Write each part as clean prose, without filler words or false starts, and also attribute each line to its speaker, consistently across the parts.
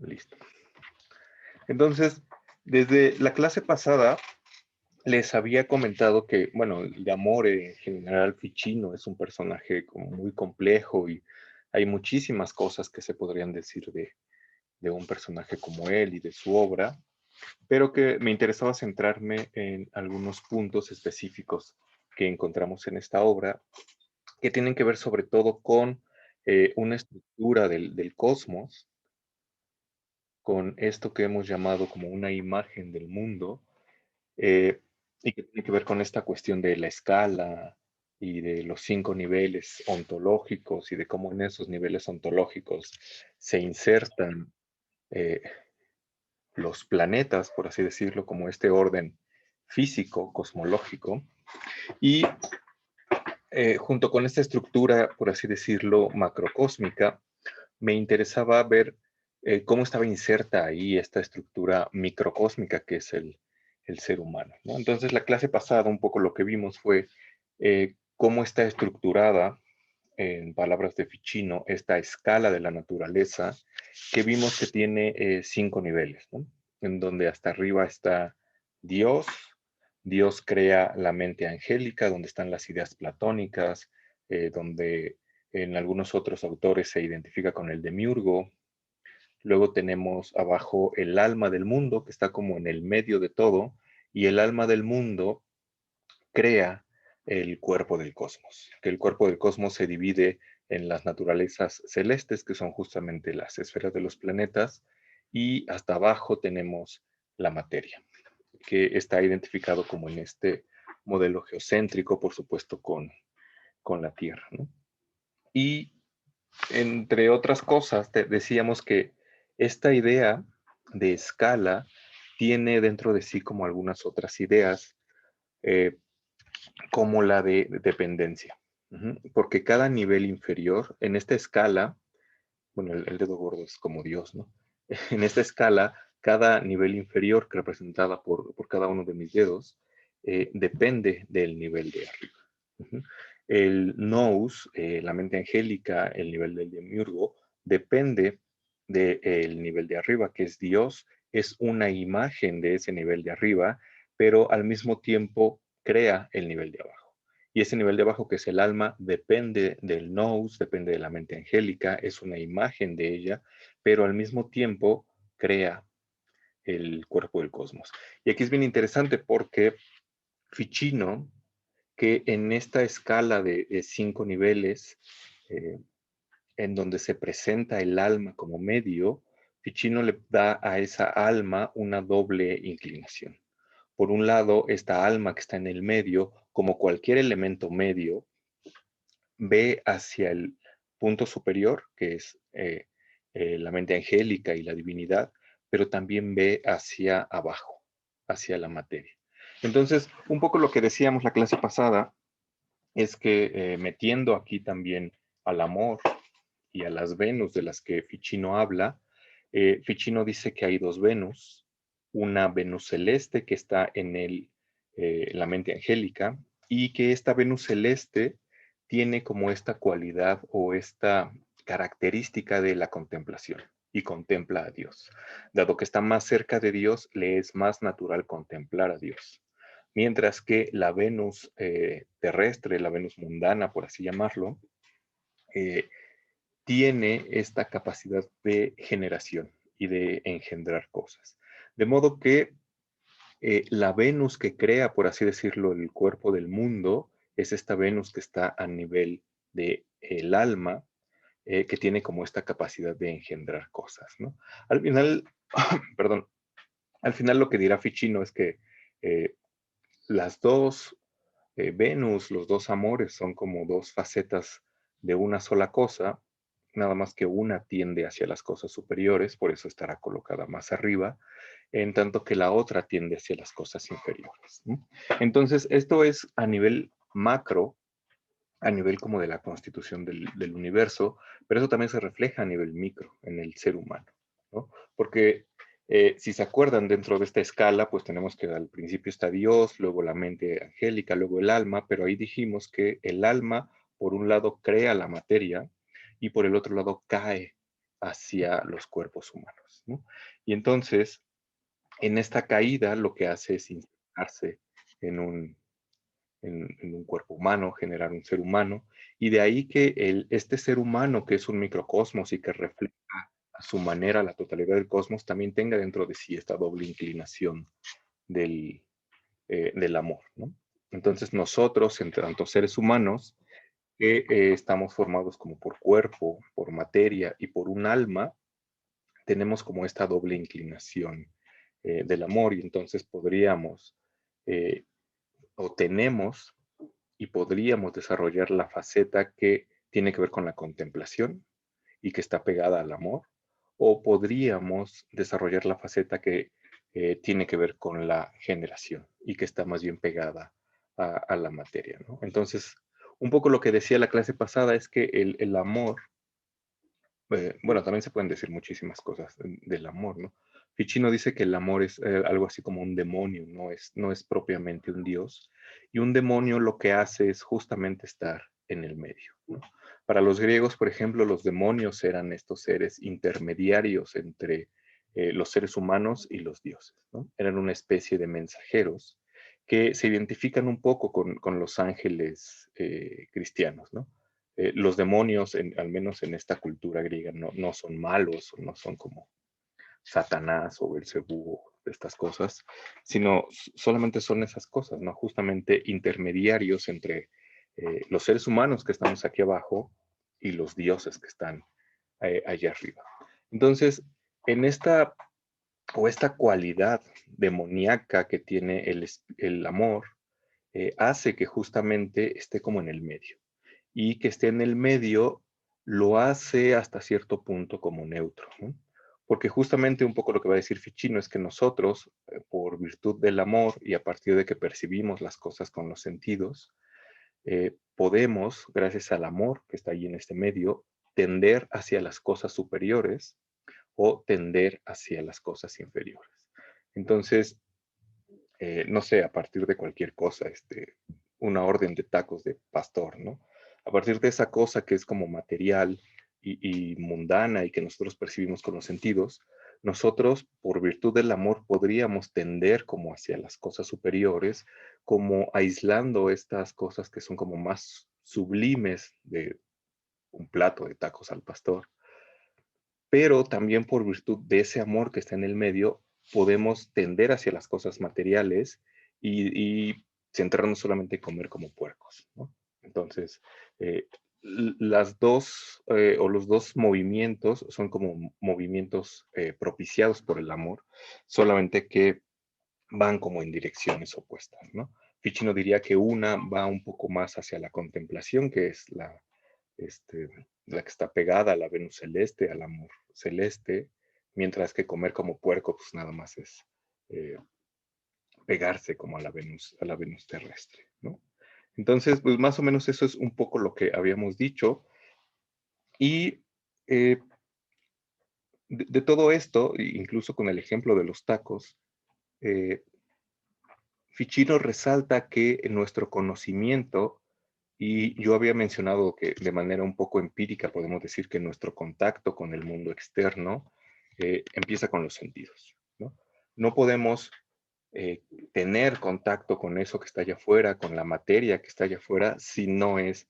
Speaker 1: Listo. Entonces, desde la clase pasada les había comentado que, bueno, de amor en general, Ficino es un personaje como muy complejo y hay muchísimas cosas que se podrían decir de un personaje como él y de su obra, pero que me interesaba centrarme en algunos puntos específicos que encontramos en esta obra, que tienen que ver sobre todo con una estructura del cosmos, con esto que hemos llamado como una imagen del mundo, eh, y que tiene que ver con esta cuestión de la escala y de los 5 niveles ontológicos y de cómo en esos niveles ontológicos se insertan eh, los planetas, por así decirlo, como este orden físico, cosmológico, y junto con esta estructura, por así decirlo, macrocósmica, me interesaba ver cómo estaba inserta ahí esta estructura microcósmica que es el ser humano, ¿no? Entonces, la clase pasada, un poco lo que vimos fue cómo está estructurada, en palabras de Ficino, esta escala de la naturaleza, que vimos que tiene 5 niveles, ¿no? En donde hasta arriba está Dios. Dios crea la mente angélica, donde están las ideas platónicas, donde en algunos otros autores se identifica con el demiurgo. Luego tenemos abajo el alma del mundo, que está como en el medio de todo, y el alma del mundo crea el cuerpo del cosmos, que el cuerpo del cosmos se divide en las naturalezas celestes, que son justamente las esferas de los planetas, y hasta abajo tenemos la materia, que está identificado como en este modelo geocéntrico, por supuesto, con la Tierra, ¿no? Y entre otras cosas, decíamos que esta idea de escala tiene dentro de sí como algunas otras ideas, eh, como la de dependencia. Porque cada nivel inferior, en esta escala, bueno, el dedo gordo es como Dios, ¿no? En esta escala, cada nivel inferior que representada por cada uno de mis dedos, depende del nivel de arriba. El nous, la mente angélica, el nivel del demiurgo, depende del nivel de arriba, que es Dios, es una imagen de ese nivel de arriba, pero al mismo tiempo crea el nivel de abajo. Y ese nivel de abajo, que es el alma, depende del nous, depende de la mente angélica, es una imagen de ella, pero al mismo tiempo crea el cuerpo del cosmos. Y aquí es bien interesante porque Ficino, que en esta escala de 5 niveles, eh, en donde se presenta el alma como medio, Ficino le da a esa alma una doble inclinación. Por un lado, esta alma que está en el medio, como cualquier elemento medio, ve hacia el punto superior, que es la mente angélica y la divinidad, pero también ve hacia abajo, hacia la materia. Entonces, un poco lo que decíamos la clase pasada es que metiendo aquí también al amor y a las Venus de las que Ficino habla, Ficino dice que hay dos Venus, una Venus celeste que está en la mente angélica, y que esta Venus celeste tiene como esta cualidad o esta característica de la contemplación y contempla a Dios. Dado que está más cerca de Dios, le es más natural contemplar a Dios. Mientras que la Venus terrestre, la Venus mundana, por así llamarlo, eh, tiene esta capacidad de generación y de engendrar cosas. De modo que la Venus que crea, por así decirlo, el cuerpo del mundo, es esta Venus que está a nivel del alma, que tiene como esta capacidad de engendrar cosas, ¿no? Al final, perdón, al final lo que dirá Ficino es que eh, las dos Venus, los dos amores, son como dos facetas de una sola cosa, nada más que una tiende hacia las cosas superiores, por eso estará colocada más arriba, en tanto que la otra tiende hacia las cosas inferiores, ¿no? Entonces, esto es a nivel macro, a nivel como de la constitución del universo, pero eso también se refleja a nivel micro en el ser humano, ¿no? Porque si se acuerdan, dentro de esta escala, pues tenemos que al principio está Dios, luego la mente angélica, luego el alma, pero ahí dijimos que el alma, por un lado, crea la materia y por el otro lado cae hacia los cuerpos humanos, ¿no? Y entonces, en esta caída, lo que hace es insertarse en en un cuerpo humano, generar un ser humano, y de ahí que este ser humano, que es un microcosmos y que refleja a su manera la totalidad del cosmos, también tenga dentro de sí esta doble inclinación del, del amor, ¿no? Entonces nosotros, entre tanto seres humanos, que estamos formados como por cuerpo, por materia y por un alma, tenemos como esta doble inclinación del amor y entonces podríamos eh, o tenemos y podríamos desarrollar la faceta que tiene que ver con la contemplación y que está pegada al amor, o podríamos desarrollar la faceta que tiene que ver con la generación y que está más bien pegada a la materia, ¿no? Entonces, un poco lo que decía la clase pasada es que el amor, bueno, también se pueden decir muchísimas cosas del amor, ¿no? Ficino dice que el amor es algo así como un demonio, no es propiamente un dios, y un demonio lo que hace es justamente estar en el medio, ¿no? Para los griegos, por ejemplo, los demonios eran estos seres intermediarios entre los seres humanos y los dioses, ¿no? Eran una especie de mensajeros que se identifican un poco con los ángeles cristianos, ¿no? Los demonios, al menos en esta cultura griega, no son malos, no son como Satanás o Belcebú, estas cosas, sino solamente son esas cosas, ¿no? Justamente intermediarios entre los seres humanos que estamos aquí abajo y los dioses que están allá arriba. Entonces, en esta o esta cualidad demoníaca que tiene el amor, hace que justamente esté como en el medio y que esté en el medio lo hace hasta cierto punto como neutro, ¿no? Porque justamente un poco lo que va a decir Ficino es que nosotros, por virtud del amor y a partir de que percibimos las cosas con los sentidos, podemos, gracias al amor que está ahí en este medio, tender hacia las cosas superiores o tender hacia las cosas inferiores. Entonces, no sé, a partir de cualquier cosa, una orden de tacos de pastor, ¿no? A partir de esa cosa que es como material y mundana y que nosotros percibimos con los sentidos, nosotros, por virtud del amor, podríamos tender como hacia las cosas superiores, como aislando estas cosas que son como más sublimes de un plato de tacos al pastor, pero también por virtud de ese amor que está en el medio, podemos tender hacia las cosas materiales y centrarnos solamente en comer como puercos, ¿no? Entonces, las dos o los dos movimientos son como movimientos propiciados por el amor, solamente que van como en direcciones opuestas, ¿no? Ficino diría que una va un poco más hacia la contemplación, que es este, la que está pegada a la Venus celeste, al amor celeste, mientras que comer como puerco, pues nada más es eh, pegarse como a la Venus terrestre, ¿no? Entonces, pues más o menos eso es un poco lo que habíamos dicho. Y eh, de todo esto, incluso con el ejemplo de los tacos, eh, Ficino resalta que nuestro conocimiento, y yo había mencionado que de manera un poco empírica podemos decir que nuestro contacto con el mundo externo empieza con los sentidos, ¿no? No podemos eh, tener contacto con eso que está allá afuera, con la materia que está allá afuera, si no es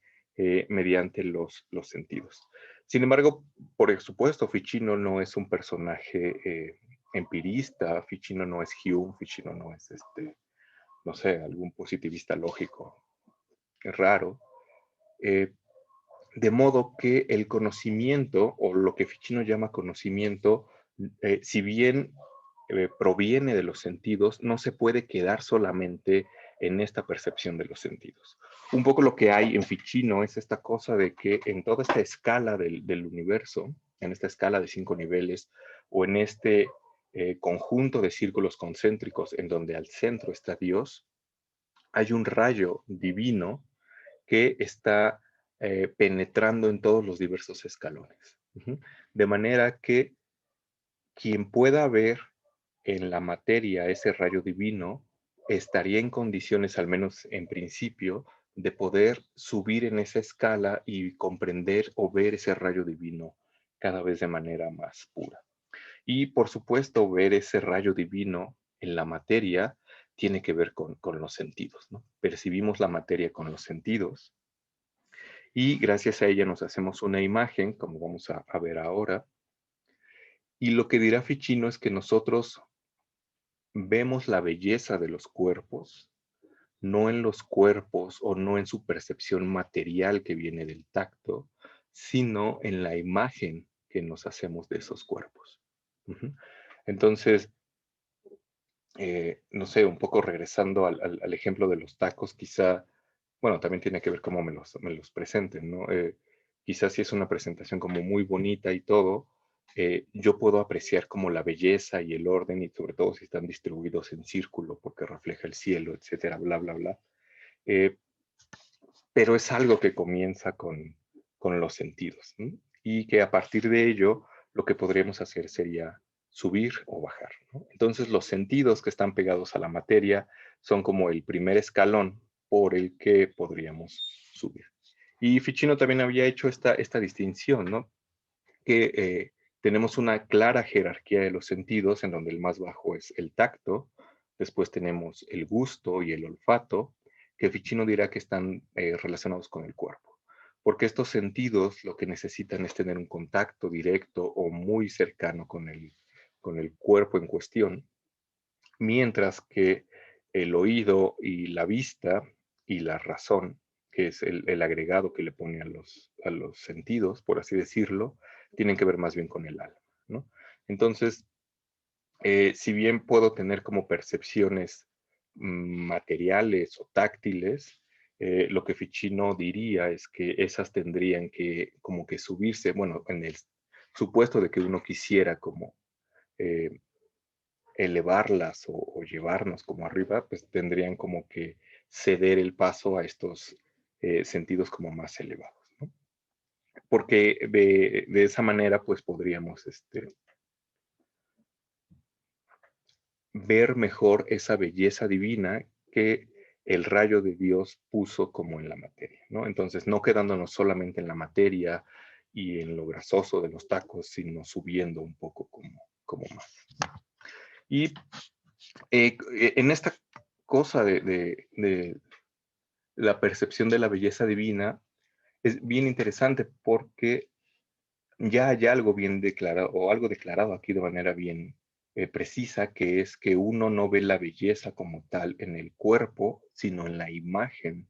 Speaker 1: mediante los sentidos. Sin embargo, por supuesto, Ficino no es un personaje empirista, Ficino no es Hume, Ficino no es no sé, algún positivista lógico raro. Eh, de modo que el conocimiento, o lo que Ficino llama conocimiento, si bien proviene de los sentidos, no se puede quedar solamente en esta percepción de los sentidos. Un poco lo que hay en Ficino es esta cosa de que en toda esta escala del universo, en esta escala de 5 niveles, o en este conjunto de círculos concéntricos en donde al centro está Dios, hay un rayo divino que está penetrando en todos los diversos escalones. De manera que quien pueda ver en la materia ese rayo divino estaría en condiciones, al menos en principio, de poder subir en esa escala y comprender o ver ese rayo divino cada vez de manera más pura. Y por supuesto, ver ese rayo divino en la materia tiene que ver con los sentidos, ¿no? Percibimos la materia con los sentidos y gracias a ella nos hacemos una imagen, como vamos a ver ahora. Y lo que dirá Ficino es que nosotros vemos la belleza de los cuerpos, no en los cuerpos o no en su percepción material que viene del tacto, sino en la imagen que nos hacemos de esos cuerpos. Ujú. Entonces, no sé, un poco regresando al ejemplo de los tacos, quizá, bueno, también tiene que ver cómo me los presenten, ¿no? Quizás si es una presentación como muy bonita y todo, yo puedo apreciar como la belleza y el orden y sobre todo si están distribuidos en círculo porque refleja el cielo, etcétera, bla, bla, bla. Eh, pero es algo que comienza con los sentidos, ¿no? Y que a partir de ello lo que podríamos hacer sería subir o bajar, ¿no? Entonces los sentidos que están pegados a la materia son como el primer escalón por el que podríamos subir. Y Ficino también había hecho esta distinción, ¿no? Que tenemos una clara jerarquía de los sentidos en donde el más bajo es el tacto, después tenemos el gusto y el olfato, que Ficino dirá que están relacionados con el cuerpo, porque estos sentidos lo que necesitan es tener un contacto directo o muy cercano con el cuerpo en cuestión, mientras que el oído y la vista y la razón, que es el agregado que le pone a los sentidos, por así decirlo, tienen que ver más bien con el alma, ¿no? Entonces, si bien puedo tener como percepciones materiales o táctiles, lo que Ficino diría es que esas tendrían que como que subirse, bueno, en el supuesto de que uno quisiera como eh, elevarlas o llevarnos como arriba, pues tendrían como que ceder el paso a estos sentidos como más elevados, ¿no? Porque de esa manera pues podríamos ver mejor esa belleza divina que el rayo de Dios puso como en la materia, ¿no? Entonces, no quedándonos solamente en la materia y en lo grasoso de los tacos, sino subiendo un poco como más. Y en esta cosa de la percepción de la belleza divina es bien interesante porque ya hay algo bien declarado o algo declarado aquí de manera bien precisa, que es que uno no ve la belleza como tal en el cuerpo, sino en la imagen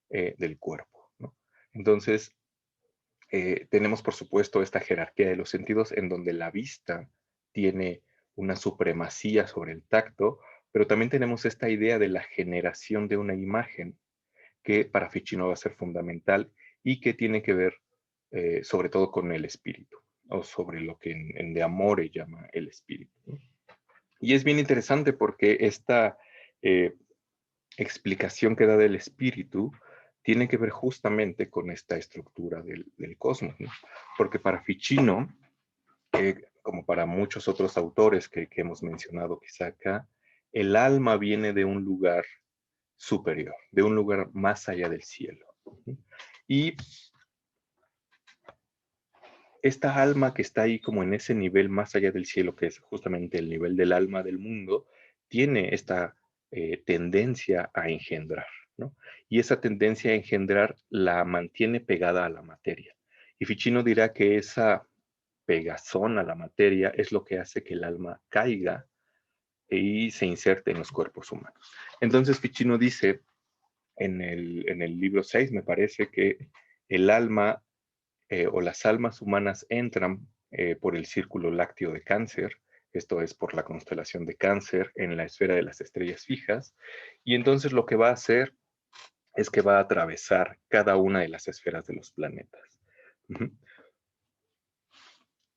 Speaker 1: del cuerpo, ¿no? Entonces, tenemos por supuesto esta jerarquía de los sentidos en donde la vista tiene una supremacía sobre el tacto, pero también tenemos esta idea de la generación de una imagen que para Ficino va a ser fundamental y que tiene que ver sobre todo con el espíritu, o sobre lo que en De Amore llama el espíritu, ¿no? Y es bien interesante porque esta eh, explicación que da del espíritu tiene que ver justamente con esta estructura del cosmos, ¿no? Porque para Ficino, como para muchos otros autores que hemos mencionado quizá acá, el alma viene de un lugar superior, de un lugar más allá del cielo. Y esta alma que está ahí como en ese nivel más allá del cielo, que es justamente el nivel del alma del mundo, tiene esta tendencia a engendrar, ¿no? Y esa tendencia a engendrar la mantiene pegada a la materia. Y Ficino dirá que esa pegazón a la materia es lo que hace que el alma caiga y se inserte en los cuerpos humanos. Entonces Ficino dice en el libro 6, me parece, que el alma o las almas humanas entran por el círculo lácteo de Cáncer, esto es por la constelación de Cáncer en la esfera de las estrellas fijas, y entonces lo que va a hacer es que va a atravesar cada una de las esferas de los planetas. Uh-huh.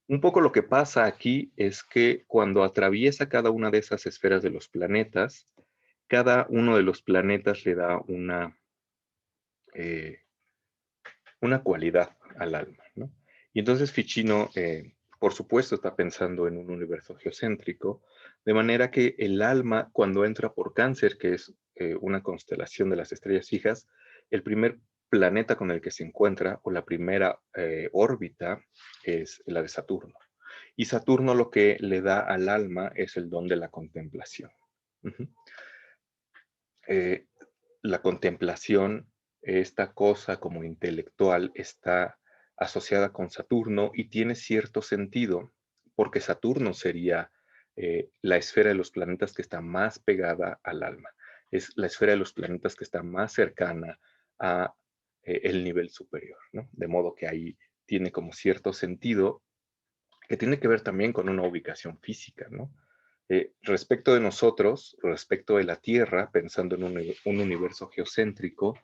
Speaker 1: Un poco lo que pasa aquí es que cuando atraviesa cada una de esas esferas de los planetas, cada uno de los planetas le da eh, una cualidad al alma, ¿no? Y entonces Ficino, por supuesto, está pensando en un universo geocéntrico, de manera que el alma, cuando entra por Cáncer, que es una constelación de las estrellas fijas, el primer planeta con el que se encuentra, o la primera órbita, es la de Saturno. Y Saturno lo que le da al alma es el don de la contemplación. Ujú. Eh, la contemplación, esta cosa como intelectual, está asociada con Saturno y tiene cierto sentido, porque Saturno sería la esfera de los planetas que está más pegada al alma. Es la esfera de los planetas que está más cercana a el nivel superior, ¿no? De modo que ahí tiene como cierto sentido que tiene que ver también con una ubicación física, ¿no? Respecto de nosotros, respecto de la Tierra, pensando en un universo geocéntrico,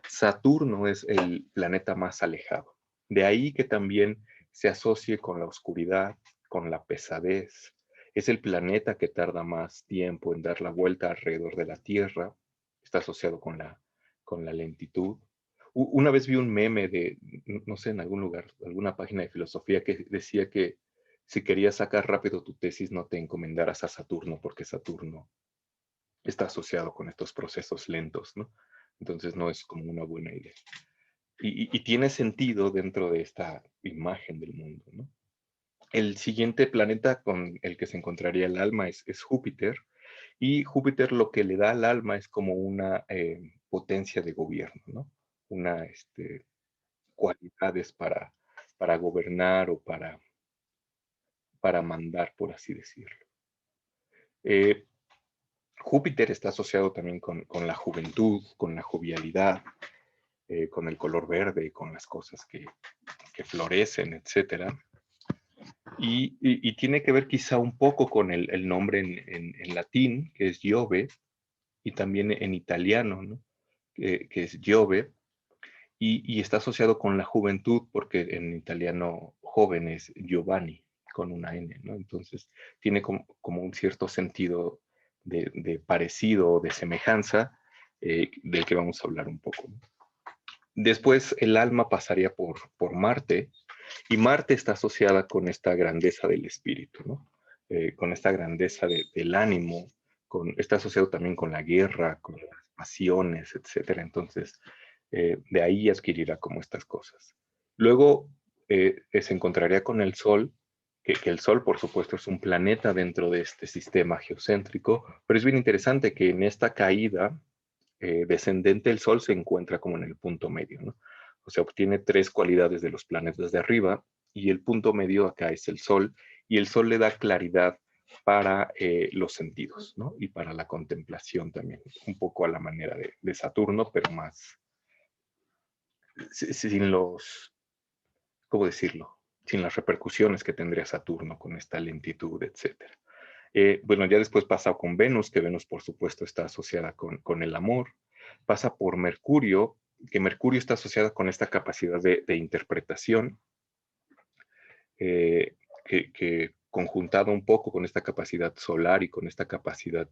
Speaker 1: Saturno es el planeta más alejado. De ahí que también se asocie con la oscuridad, con la pesadez. Es el planeta que tarda más tiempo en dar la vuelta alrededor de la Tierra. Está asociado con la lentitud. Una vez vi un meme de, no sé, en algún lugar, alguna página de filosofía que decía que si querías sacar rápido tu tesis, no te encomendaras a Saturno, porque Saturno está asociado con estos procesos lentos, ¿no? Entonces no es como una buena idea. Y tiene sentido dentro de esta imagen del mundo, ¿no? El siguiente planeta con el que se encontraría el alma es Júpiter, y Júpiter lo que le da al alma es como una potencia de gobierno, ¿no? Una cualidades para gobernar o para mandar, por así decirlo. Eh, Júpiter está asociado también con la juventud, con la jovialidad, con el color verde, con las cosas que florecen, etcétera. Y tiene que ver quizá un poco con el nombre en latín, que es Giove, y también en italiano, ¿no? Que es Giove, y está asociado con la juventud, porque en italiano joven es Giovanni, con una N, ¿no? Entonces tiene como un cierto sentido de parecido o de semejanza, del que vamos a hablar un poco, ¿no? Después el alma pasaría por Marte, y Marte está asociada con esta grandeza del espíritu, ¿no? Con esta grandeza del ánimo, está asociado también con la guerra, con las pasiones, etcétera. Entonces, de ahí adquirirá como estas cosas. Luego se encontraría con el Sol, que el Sol, por supuesto, es un planeta dentro de este sistema geocéntrico, pero es bien interesante que en esta caída descendente del Sol se encuentra como en el punto medio, ¿no? O sea, obtiene tres cualidades de los planetas de arriba, y el punto medio acá es el Sol, y el Sol le da claridad para los sentidos, ¿no? Y para la contemplación también, un poco a la manera de Saturno, pero más sin los, ¿cómo decirlo? Sin las repercusiones que tendría Saturno con esta lentitud, etcétera. Bueno, ya después pasa con Venus, que Venus por supuesto está asociada con el amor. Pasa por Mercurio, que Mercurio está asociada con esta capacidad de interpretación, que conjuntado un poco con esta capacidad solar y con esta capacidad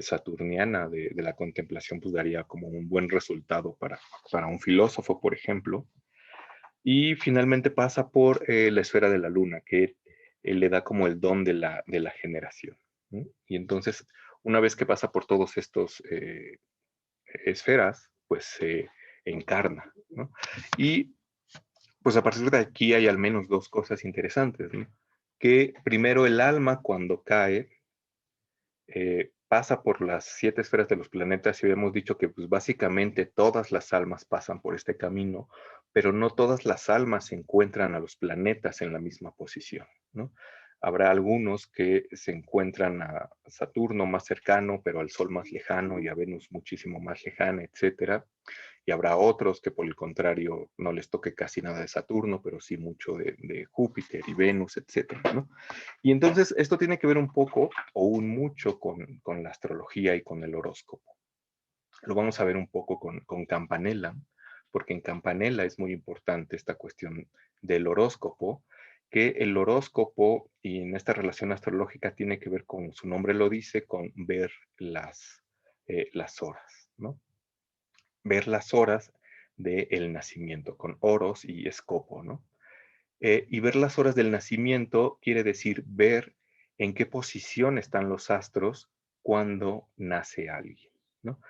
Speaker 1: saturniana de la contemplación, pues daría como un buen resultado para un filósofo, por ejemplo. Y finalmente pasa por la esfera de la luna, que le da como el don de la generación, ¿no? Y entonces, una vez que pasa por todos estos esferas, pues se encarna, ¿no? Y pues a partir de aquí hay al menos dos cosas interesantes, ¿no? Que primero el alma cuando cae pasa por las 7 esferas de los planetas, y habíamos dicho que pues básicamente todas las almas pasan por este camino, pero no todas las almas se encuentran a los planetas en la misma posición, ¿no? Habrá algunos que se encuentran a Saturno más cercano, pero al Sol más lejano, y a Venus muchísimo más lejana, etcétera. Y habrá otros que por el contrario no les toque casi nada de Saturno, pero sí mucho de Júpiter y Venus, etcétera, ¿no? Y entonces esto tiene que ver un poco o un mucho con la astrología y con el horóscopo. Lo vamos a ver un poco con Campanella, porque en Campanella es muy importante esta cuestión del horóscopo, que el horóscopo y en esta relación astrológica tiene que ver con, su nombre lo dice, con ver las horas, ¿no? Ver las horas del nacimiento, con oros y escopo, ¿no? Y ver las horas del nacimiento quiere decir ver en qué posición están los astros cuando nace alguien, ¿no?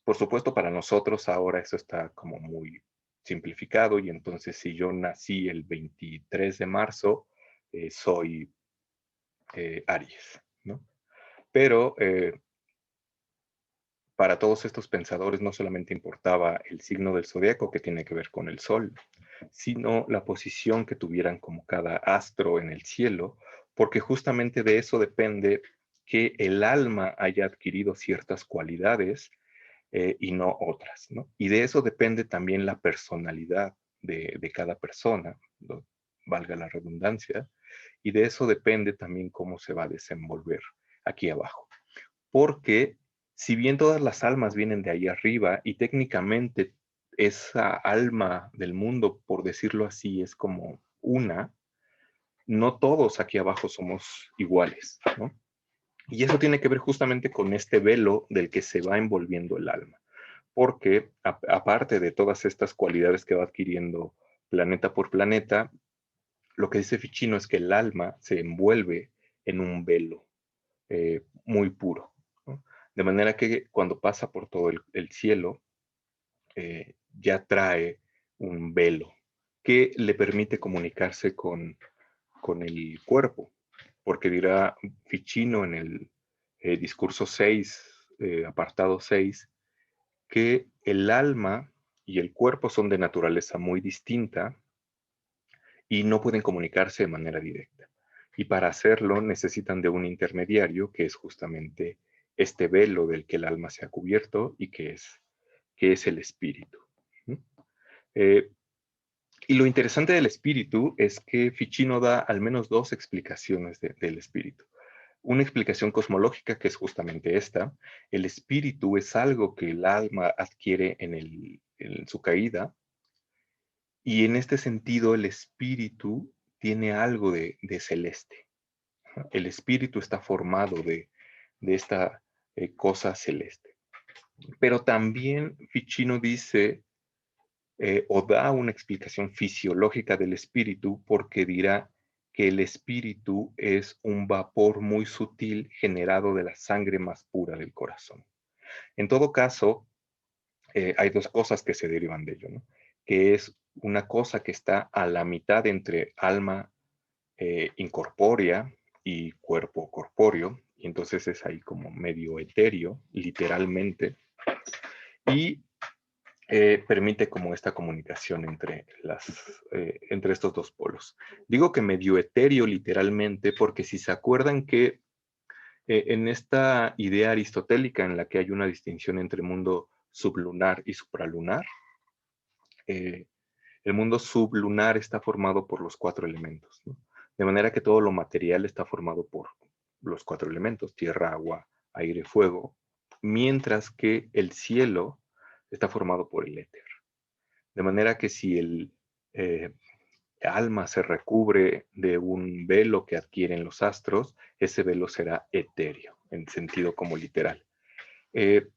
Speaker 1: Por supuesto, para nosotros ahora eso está como muy simplificado y entonces si yo nací el 23 de marzo, soy Aries, ¿no? Pero para todos estos pensadores no solamente importaba el signo del zodiaco que tiene que ver con el sol, sino la posición que tuvieran como cada astro en el cielo, porque justamente de eso depende que el alma haya adquirido ciertas cualidades y no otras, ¿no? Y de eso depende también la personalidad de cada persona, ¿no? Valga la redundancia, y de eso depende también cómo se va a desenvolver aquí abajo. Porque si bien todas las almas vienen de ahí arriba y técnicamente esa alma del mundo, por decirlo así, es como una, no todos aquí abajo somos iguales, ¿no? Y eso tiene que ver justamente con este velo del que se va envolviendo el alma, porque aparte de todas estas cualidades que va adquiriendo planeta por planeta, lo que dice Ficino es que el alma se envuelve en un velo muy puro, ¿no? De manera que cuando pasa por todo el cielo, ya trae un velo que le permite comunicarse con el cuerpo, porque dirá Ficino en el discurso 6, apartado 6, que el alma y el cuerpo son de naturaleza muy distinta y no pueden comunicarse de manera directa. Y para hacerlo necesitan de un intermediario que es justamente este velo del que el alma se ha cubierto y que es el espíritu. Eh, y lo interesante del espíritu es que Ficino da al menos dos explicaciones del espíritu. Una explicación cosmológica que es justamente esta. El espíritu es algo que el alma adquiere en su caída y en este sentido el espíritu tiene algo de celeste. El espíritu está formado de esta cosa celeste. Pero también Ficino dice o da una explicación fisiológica del espíritu porque dirá que el espíritu es un vapor muy sutil generado de la sangre más pura del corazón. En todo caso, hay dos cosas que se derivan de ello, ¿no? Que es una cosa que está a la mitad entre alma incorpórea y cuerpo corpóreo, y entonces es ahí como medio etéreo, literalmente, y permite como esta comunicación entre estos dos polos. Digo que medio etéreo literalmente porque si se acuerdan que en esta idea aristotélica en la que hay una distinción entre mundo sublunar y supralunar, eh, el mundo sublunar está formado por los cuatro elementos, ¿no? De manera que todo lo material está formado por los cuatro elementos, tierra, agua, aire, fuego, mientras que el cielo está formado por el éter. De manera que si el eh, alma se recubre de un velo que adquieren los astros, ese velo será etéreo, en sentido como literal. Eh,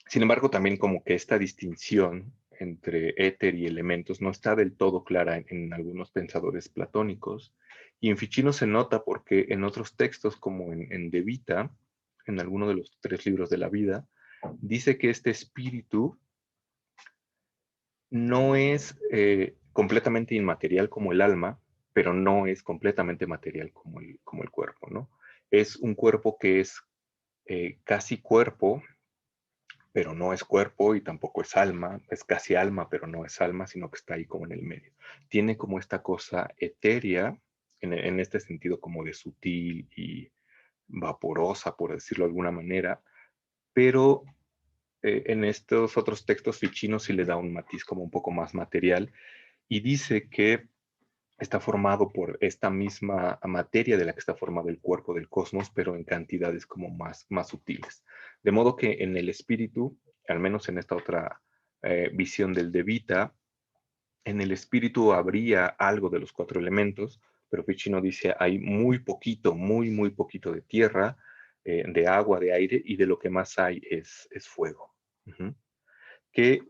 Speaker 1: Sin embargo, también como que esta distinción entre éter y elementos no está del todo clara en algunos pensadores platónicos, y en Ficino se nota porque en otros textos, como en De Vita, en alguno de los tres libros de la vida, dice que este espíritu no es completamente inmaterial como el alma, pero no es completamente material como el cuerpo, ¿no? Es un cuerpo que es casi cuerpo, pero no es cuerpo y tampoco es alma, es casi alma, pero no es alma, sino que está ahí como en el medio. Tiene como esta cosa etérea, en este sentido como de sutil y vaporosa, por decirlo de alguna manera, pero en estos otros textos Ficino sí le da un matiz como un poco más material y dice que está formado por esta misma materia de la que está formado el cuerpo del cosmos, pero en cantidades como más sutiles. De modo que en el espíritu, al menos en esta otra visión del De Vita, en el espíritu habría algo de los cuatro elementos, pero Ficino dice hay muy poquito, muy poquito de tierra, de agua, de aire, y de lo que más hay es fuego. Que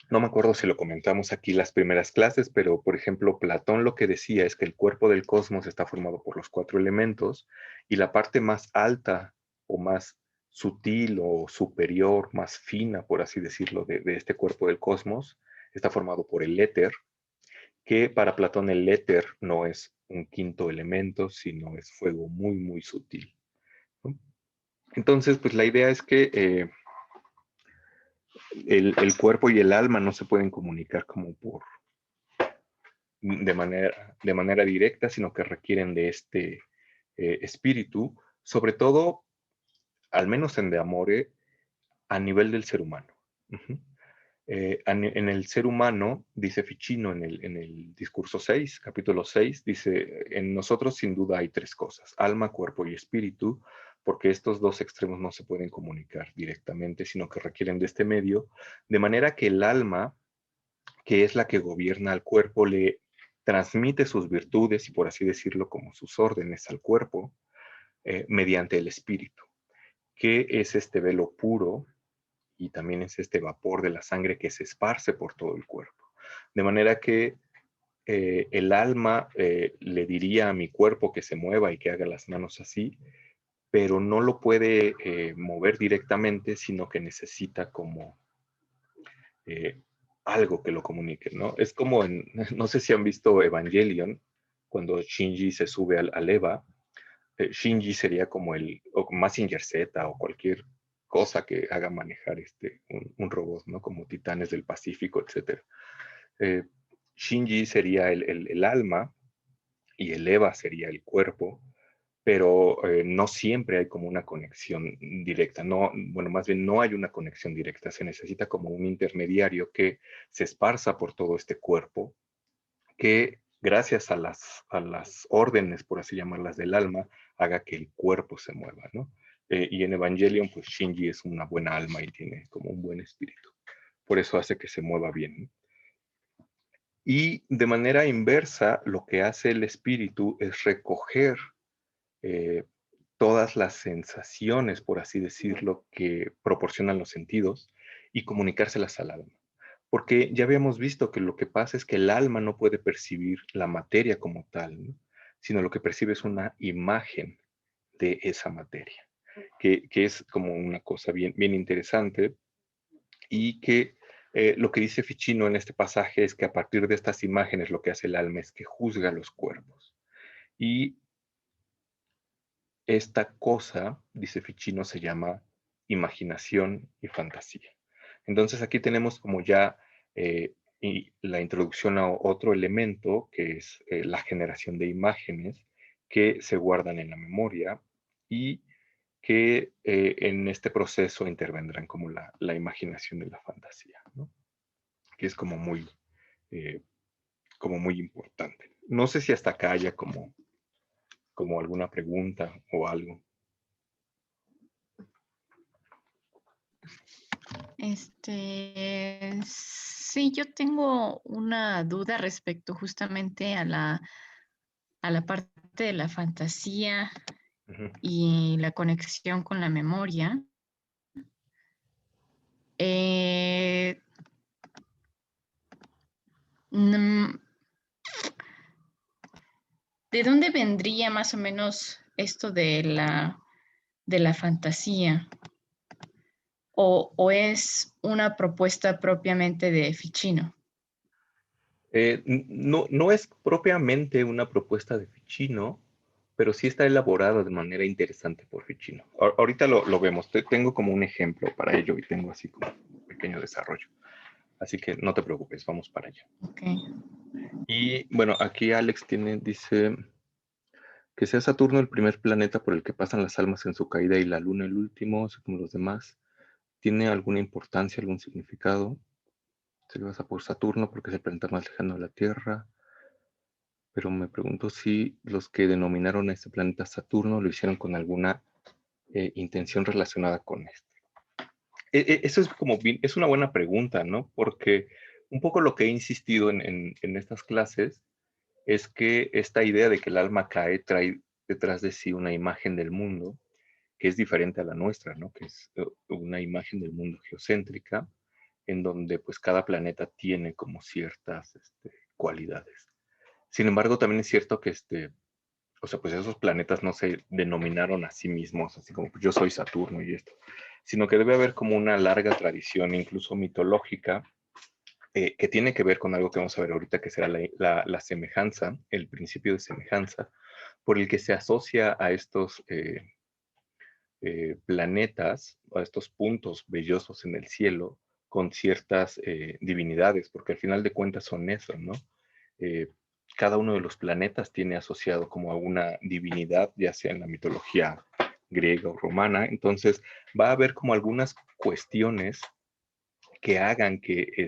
Speaker 1: no me acuerdo si lo comentamos aquí las primeras clases, pero por ejemplo, Platón lo que decía es que el cuerpo del cosmos está formado por los cuatro elementos y la parte más alta o más sutil o superior, más fina, por así decirlo, de este cuerpo del cosmos, está formado por el éter, que para Platón el éter no es un quinto elemento, sino es fuego muy, muy sutil, ¿no? Entonces, pues la idea es que el cuerpo y el alma no se pueden comunicar como de manera directa, sino que requieren de este espíritu, sobre todo, al menos en De Amore, a nivel del ser humano. Uh-huh. En el ser humano, dice Ficino en el discurso 6, capítulo 6, dice, en nosotros sin duda hay tres cosas, alma, cuerpo y espíritu, porque estos dos extremos no se pueden comunicar directamente, sino que requieren de este medio, de manera que el alma, que es la que gobierna al cuerpo, le transmite sus virtudes y, por así decirlo, como sus órdenes al cuerpo, mediante el espíritu, que es este velo puro y también es este vapor de la sangre que se esparce por todo el cuerpo. De manera que el alma le diría a mi cuerpo que se mueva y que haga las manos así, pero no lo puede mover directamente, sino que necesita como eh, algo que lo comunique, ¿no? Es como en, no sé si han visto Evangelion, cuando Shinji se sube al Eva, Shinji sería como o Mazinger Z o cualquier cosa que haga manejar un robot, ¿no? Como Titanes del Pacífico, etc. Eh, Shinji sería el alma y el Eva sería el cuerpo, pero no siempre hay como una conexión directa. No, bueno, más bien no hay una conexión directa. Se necesita como un intermediario que se esparza por todo este cuerpo, que gracias a las órdenes, por así llamarlas, del alma, haga que el cuerpo se mueva, ¿no? Y en Evangelion, pues Shinji es una buena alma y tiene como un buen espíritu. Por eso hace que se mueva bien, ¿no? Y de manera inversa, lo que hace el espíritu es recoger eh, todas las sensaciones, por así decirlo, que proporcionan los sentidos y comunicárselas al alma. Porque ya habíamos visto que lo que pasa es que el alma no puede percibir la materia como tal, ¿no? Sino lo que percibe es una imagen de esa materia, que es como una cosa bien, bien interesante y que lo que dice Ficino en este pasaje es que a partir de estas imágenes lo que hace el alma es que juzga los cuerpos. Y esta cosa, dice Ficino, se llama imaginación y fantasía. Entonces aquí tenemos como ya la introducción a otro elemento que es la generación de imágenes que se guardan en la memoria y que en este proceso intervendrán como la imaginación y la fantasía, ¿no? Que es eh, como muy importante. No sé si hasta acá haya como alguna pregunta o algo.
Speaker 2: Sí, yo tengo una duda respecto justamente a la parte de la fantasía
Speaker 1: Ujú.
Speaker 2: y la conexión con la memoria. Eh, mm, ¿De dónde vendría más o menos esto de la fantasía? O es una propuesta propiamente de Ficino?
Speaker 1: No, no es propiamente una propuesta de Ficino, pero sí está elaborada de manera interesante por Ficino. Ahorita lo vemos. Tengo como un ejemplo para ello y tengo así como un pequeño desarrollo. Así que no te preocupes, vamos para allá.
Speaker 2: Okay.
Speaker 1: Y bueno, aquí Alex dice que sea Saturno el primer planeta por el que pasan las almas en su caída y la Luna el último, así como los demás. ¿Tiene alguna importancia, algún significado? Se le basa por Saturno porque es el planeta más lejano de la Tierra. Pero me pregunto si los que denominaron a este planeta Saturno lo hicieron con alguna intención relacionada con esto. Eso es como bien, es una buena pregunta, ¿no? Porque un poco lo que he insistido en estas clases es que esta idea de que el alma cae trae detrás de sí una imagen del mundo que es diferente a la nuestra, ¿no? Que es una imagen del mundo geocéntrica, en donde pues cada planeta tiene como ciertas cualidades. Sin embargo, también es cierto que o sea, pues esos planetas no se denominaron a sí mismos, así como pues, yo soy Saturno y esto, sino que debe haber como una larga tradición, incluso mitológica, que tiene que ver con algo que vamos a ver ahorita, que será la semejanza, el principio de semejanza, por el que se asocia a estos planetas, a estos puntos bellosos en el cielo, con ciertas divinidades, porque al final de cuentas son eso, ¿no? Eh, cada uno de los planetas tiene asociado como a una divinidad, ya sea en la mitología griega o romana, entonces va a haber como algunas cuestiones que hagan que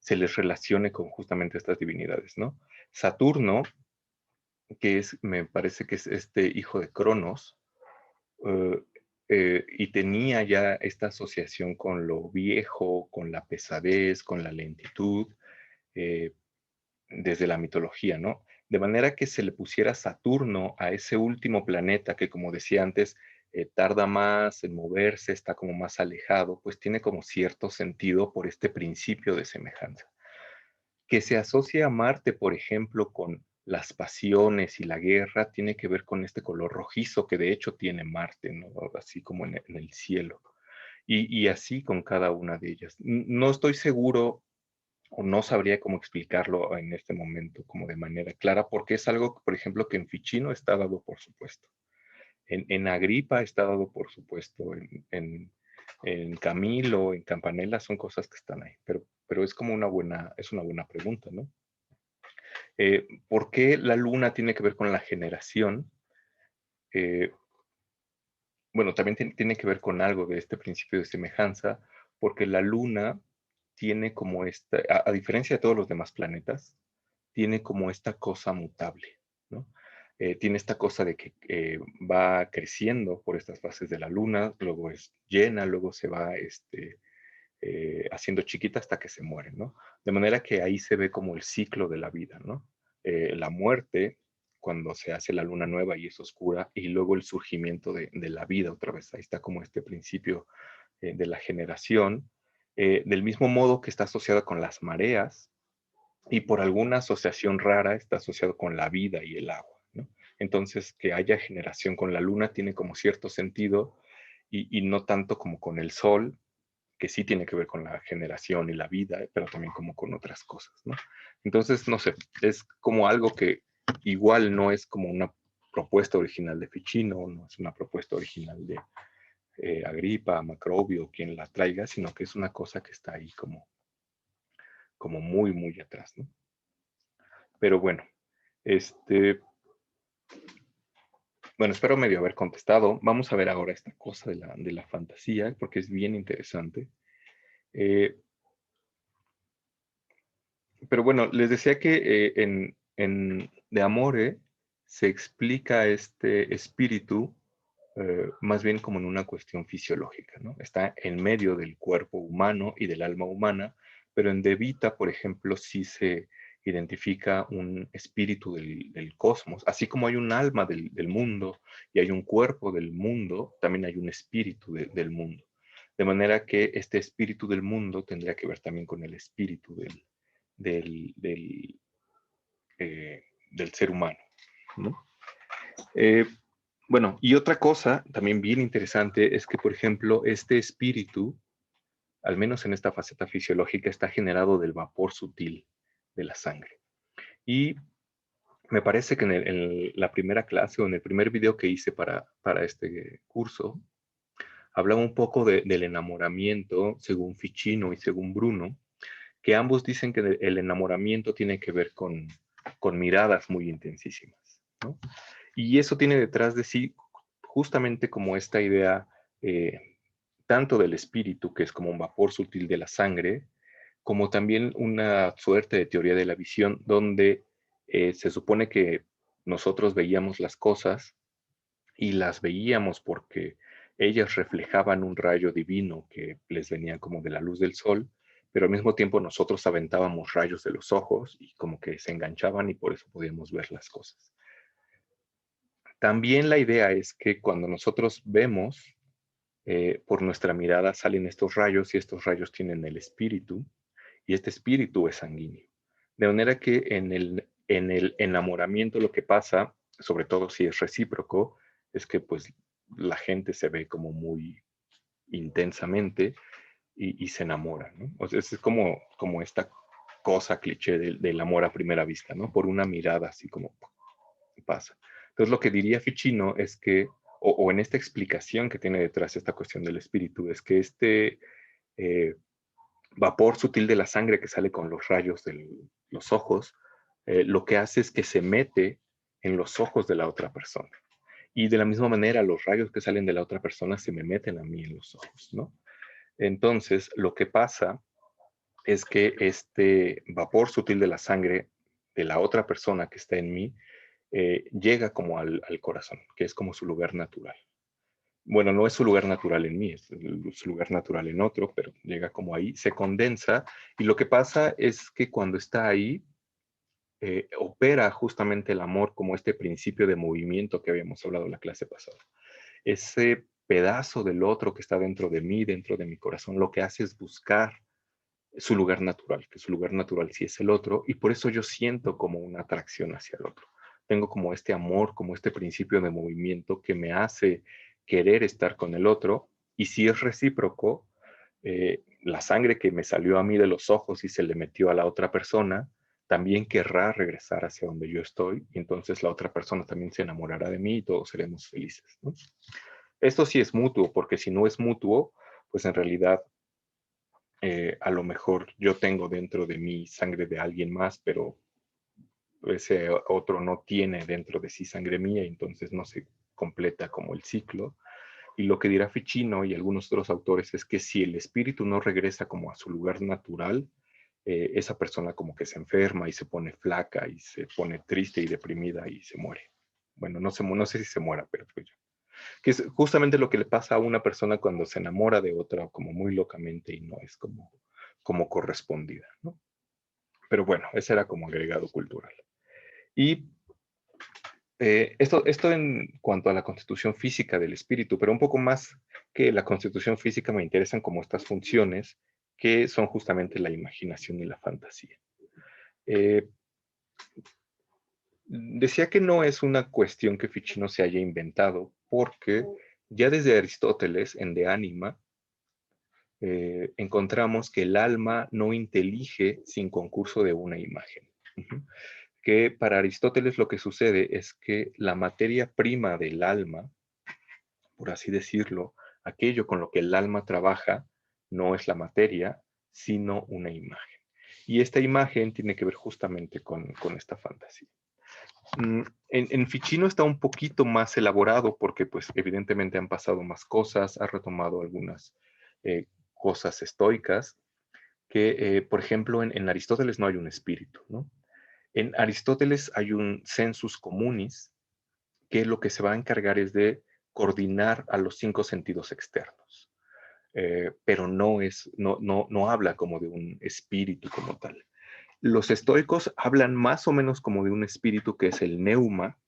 Speaker 1: se les relacione con justamente estas divinidades, ¿no? Saturno, que es, me parece que es este hijo de Cronos, eh, y tenía ya esta asociación con lo viejo, con la pesadez, con la lentitud, eh, desde la mitología, ¿no? De manera que se le pusiera Saturno a ese último planeta que, como decía antes, tarda más en moverse, está como más alejado, pues tiene como cierto sentido por este principio de semejanza. Que se asocia a Marte, por ejemplo, con las pasiones y la guerra, tiene que ver con este color rojizo que de hecho tiene Marte, ¿no? Así como en el cielo. Y así con cada una de ellas. No estoy seguro o no sabría cómo explicarlo en este momento como de manera clara, porque es algo, por ejemplo, que en Ficino está dado por supuesto. En Agripa está dado por supuesto. En Camilo, en Campanella son cosas que están ahí, pero es como es una buena pregunta, ¿no? ¿Por qué la luna tiene que ver con la generación? Eh, bueno, también tiene que ver con algo de este principio de semejanza, porque la luna tiene como esta, a diferencia de todos los demás planetas, tiene como esta cosa mutable, ¿no? Tiene esta cosa de que va creciendo por estas fases de la luna, luego es llena, luego se va haciendo chiquita hasta que se muere, ¿no? De manera que ahí se ve como el ciclo de la vida, ¿no? La muerte, cuando se hace la luna nueva y es oscura, y luego el surgimiento de la vida otra vez. Ahí está como este principio de la generación, del mismo modo que está asociado con las mareas, y por alguna asociación rara está asociado con la vida y el agua, ¿no? Entonces, que haya generación con la luna tiene como cierto sentido y no tanto como con el sol, que sí tiene que ver con la generación y la vida, pero también como con otras cosas, ¿no? Entonces, no sé, es como algo que igual no es como una propuesta original de Ficino, no es una propuesta original de Agripa, Macrobio, quien la traiga, sino que es una cosa que está ahí como muy, muy atrás, ¿no? Pero bueno, este, bueno, espero medio haber contestado. Vamos a ver ahora esta cosa de la fantasía, porque es bien interesante. Eh, pero bueno, les decía que en De Amore se explica este espíritu más bien como en una cuestión fisiológica, ¿no? Está en medio del cuerpo humano y del alma humana, pero en De Vita, por ejemplo, sí se identifica un espíritu del cosmos. Así como hay un alma del mundo y hay un cuerpo del mundo, también hay un espíritu del mundo. De manera que este espíritu del mundo tendría que ver también con el espíritu del, del, del ser humano, ¿no? Eh, bueno, y otra cosa también bien interesante es que, por ejemplo, este espíritu, al menos en esta faceta fisiológica, está generado del vapor sutil de la sangre. Y me parece que en la primera clase o en el primer video que hice para este curso, hablaba un poco del enamoramiento según Ficino y según Bruno, que ambos dicen que el enamoramiento tiene que ver con miradas muy intensísimas, ¿no? Y eso tiene detrás de sí justamente como esta idea tanto del espíritu, que es como un vapor sutil de la sangre, como también una suerte de teoría de la visión donde se supone que nosotros veíamos las cosas y las veíamos porque ellas reflejaban un rayo divino que les venía como de la luz del sol, pero al mismo tiempo nosotros aventábamos rayos de los ojos y como que se enganchaban y por eso podíamos ver las cosas. También la idea es que cuando nosotros vemos, por nuestra mirada salen estos rayos y estos rayos tienen el espíritu y este espíritu es sanguíneo. De manera que en el enamoramiento lo que pasa sobre todo si es recíproco, es que pues la gente se ve como muy intensamente y se enamora, ¿no? O sea, es como esta cosa cliché del amor a primera vista, ¿no? Por una mirada así como pasa. Entonces lo que diría Ficino es que, o en esta explicación que tiene detrás esta cuestión del espíritu, es que este eh, vapor sutil de la sangre que sale con los rayos de los ojos, lo que hace es que se mete en los ojos de la otra persona. Y de la misma manera, los rayos que salen de la otra persona se me meten a mí en los ojos, ¿no? Entonces, lo que pasa es que este vapor sutil de la sangre de la otra persona que está en mí llega como al corazón, que es como su lugar natural. Bueno, no es su lugar natural en mí, es su lugar natural en otro, pero llega como ahí, se condensa y lo que pasa es que cuando está ahí, opera justamente el amor como este principio de movimiento que habíamos hablado en la clase pasada. Ese pedazo del otro que está dentro de mí, dentro de mi corazón, lo que hace es buscar su lugar natural, que su lugar natural sí es el otro, y por eso yo siento como una atracción hacia el otro. Tengo como este amor, como este principio de movimiento que me hace querer estar con el otro, y si es recíproco, la sangre que me salió a mí de los ojos y se le metió a la otra persona, también querrá regresar hacia donde yo estoy, y entonces la otra persona también se enamorará de mí y todos seremos felices, ¿no? Esto sí es mutuo, porque si no es mutuo, pues en realidad a lo mejor yo tengo dentro de mí sangre de alguien más, pero ese otro no tiene dentro de sí sangre mía, y entonces no se completa como el ciclo. Y lo que dirá Ficino y algunos otros autores es que si el espíritu no regresa como a su lugar natural, esa persona como que se enferma y se pone flaca y se pone triste y deprimida y se muere. Bueno, no sé si se muera, pero pues que es justamente lo que le pasa a una persona cuando se enamora de otra como muy locamente y no es como correspondida, ¿no? Pero bueno, ese era como agregado cultural. Y esto en cuanto a la constitución física del espíritu, pero un poco más que la constitución física me interesan como estas funciones que son justamente la imaginación y la fantasía. Eh, Decía que no es una cuestión que Ficino se haya inventado, porque ya desde Aristóteles, en De Anima, encontramos que el alma no intelige sin concurso de una imagen. Que para Aristóteles lo que sucede es que la materia prima del alma, por así decirlo, aquello con lo que el alma trabaja, no es la materia, sino una imagen. Y esta imagen tiene que ver justamente con esta fantasía. En Ficino está un poquito más elaborado porque pues evidentemente han pasado más cosas, ha retomado algunas cosas estoicas, que por ejemplo en Aristóteles no hay un espíritu, ¿no? En Aristóteles hay un sensus communis, que lo que se va a encargar es de coordinar a los 5 sentidos externos, pero no habla como de un espíritu como tal. Los estoicos hablan más o menos como de un espíritu que es el neuma,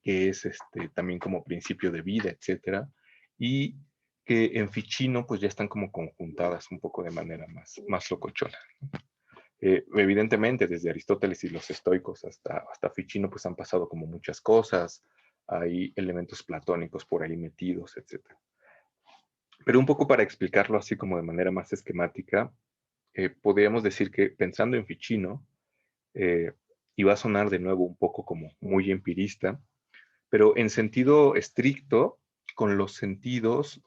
Speaker 1: que es también como principio de vida, etcétera, y que en Ficino pues ya están como conjuntadas un poco de manera más locochona. Evidentemente, desde Aristóteles y los estoicos hasta Ficino, pues han pasado como muchas cosas, hay elementos platónicos por ahí metidos, etcétera. Pero un poco para explicarlo así como de manera más esquemática, podríamos decir que pensando en Ficino, eh, y va a sonar de nuevo un poco como muy empirista, pero en sentido estricto, con los sentidos,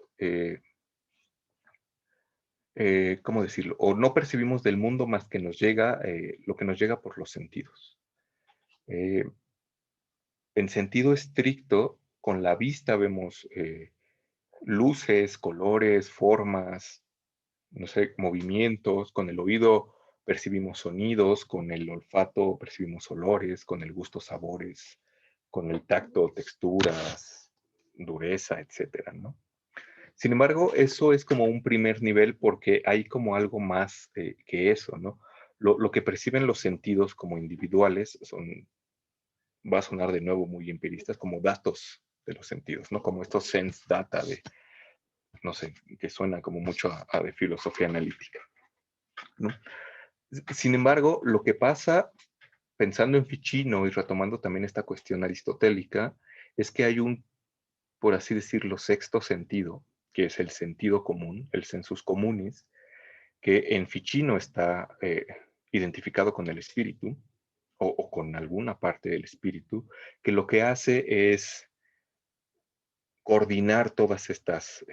Speaker 1: ¿cómo decirlo? O no percibimos del mundo más que nos llega, lo que nos llega por los sentidos. Eh, en sentido estricto, con la vista vemos luces, colores, formas, no sé, movimientos, con el oído percibimos sonidos, con el olfato percibimos olores, con el gusto sabores, con el tacto texturas, dureza, etcétera, ¿no? Sin embargo, eso es como un primer nivel porque hay como algo más que eso, ¿no? Lo que perciben los sentidos como individuales va a sonar de nuevo muy empiristas, como datos de los sentidos, ¿no? Como estos sense data de, no sé, que suena como mucho a de filosofía analítica, ¿no? Sin embargo, lo que pasa pensando en Ficino y retomando también esta cuestión aristotélica, es que hay un, por así decirlo, sexto sentido, que es el sentido común, el sensus communis, que en Ficino está identificado con el espíritu o con alguna parte del espíritu, que lo que hace es coordinar todas estas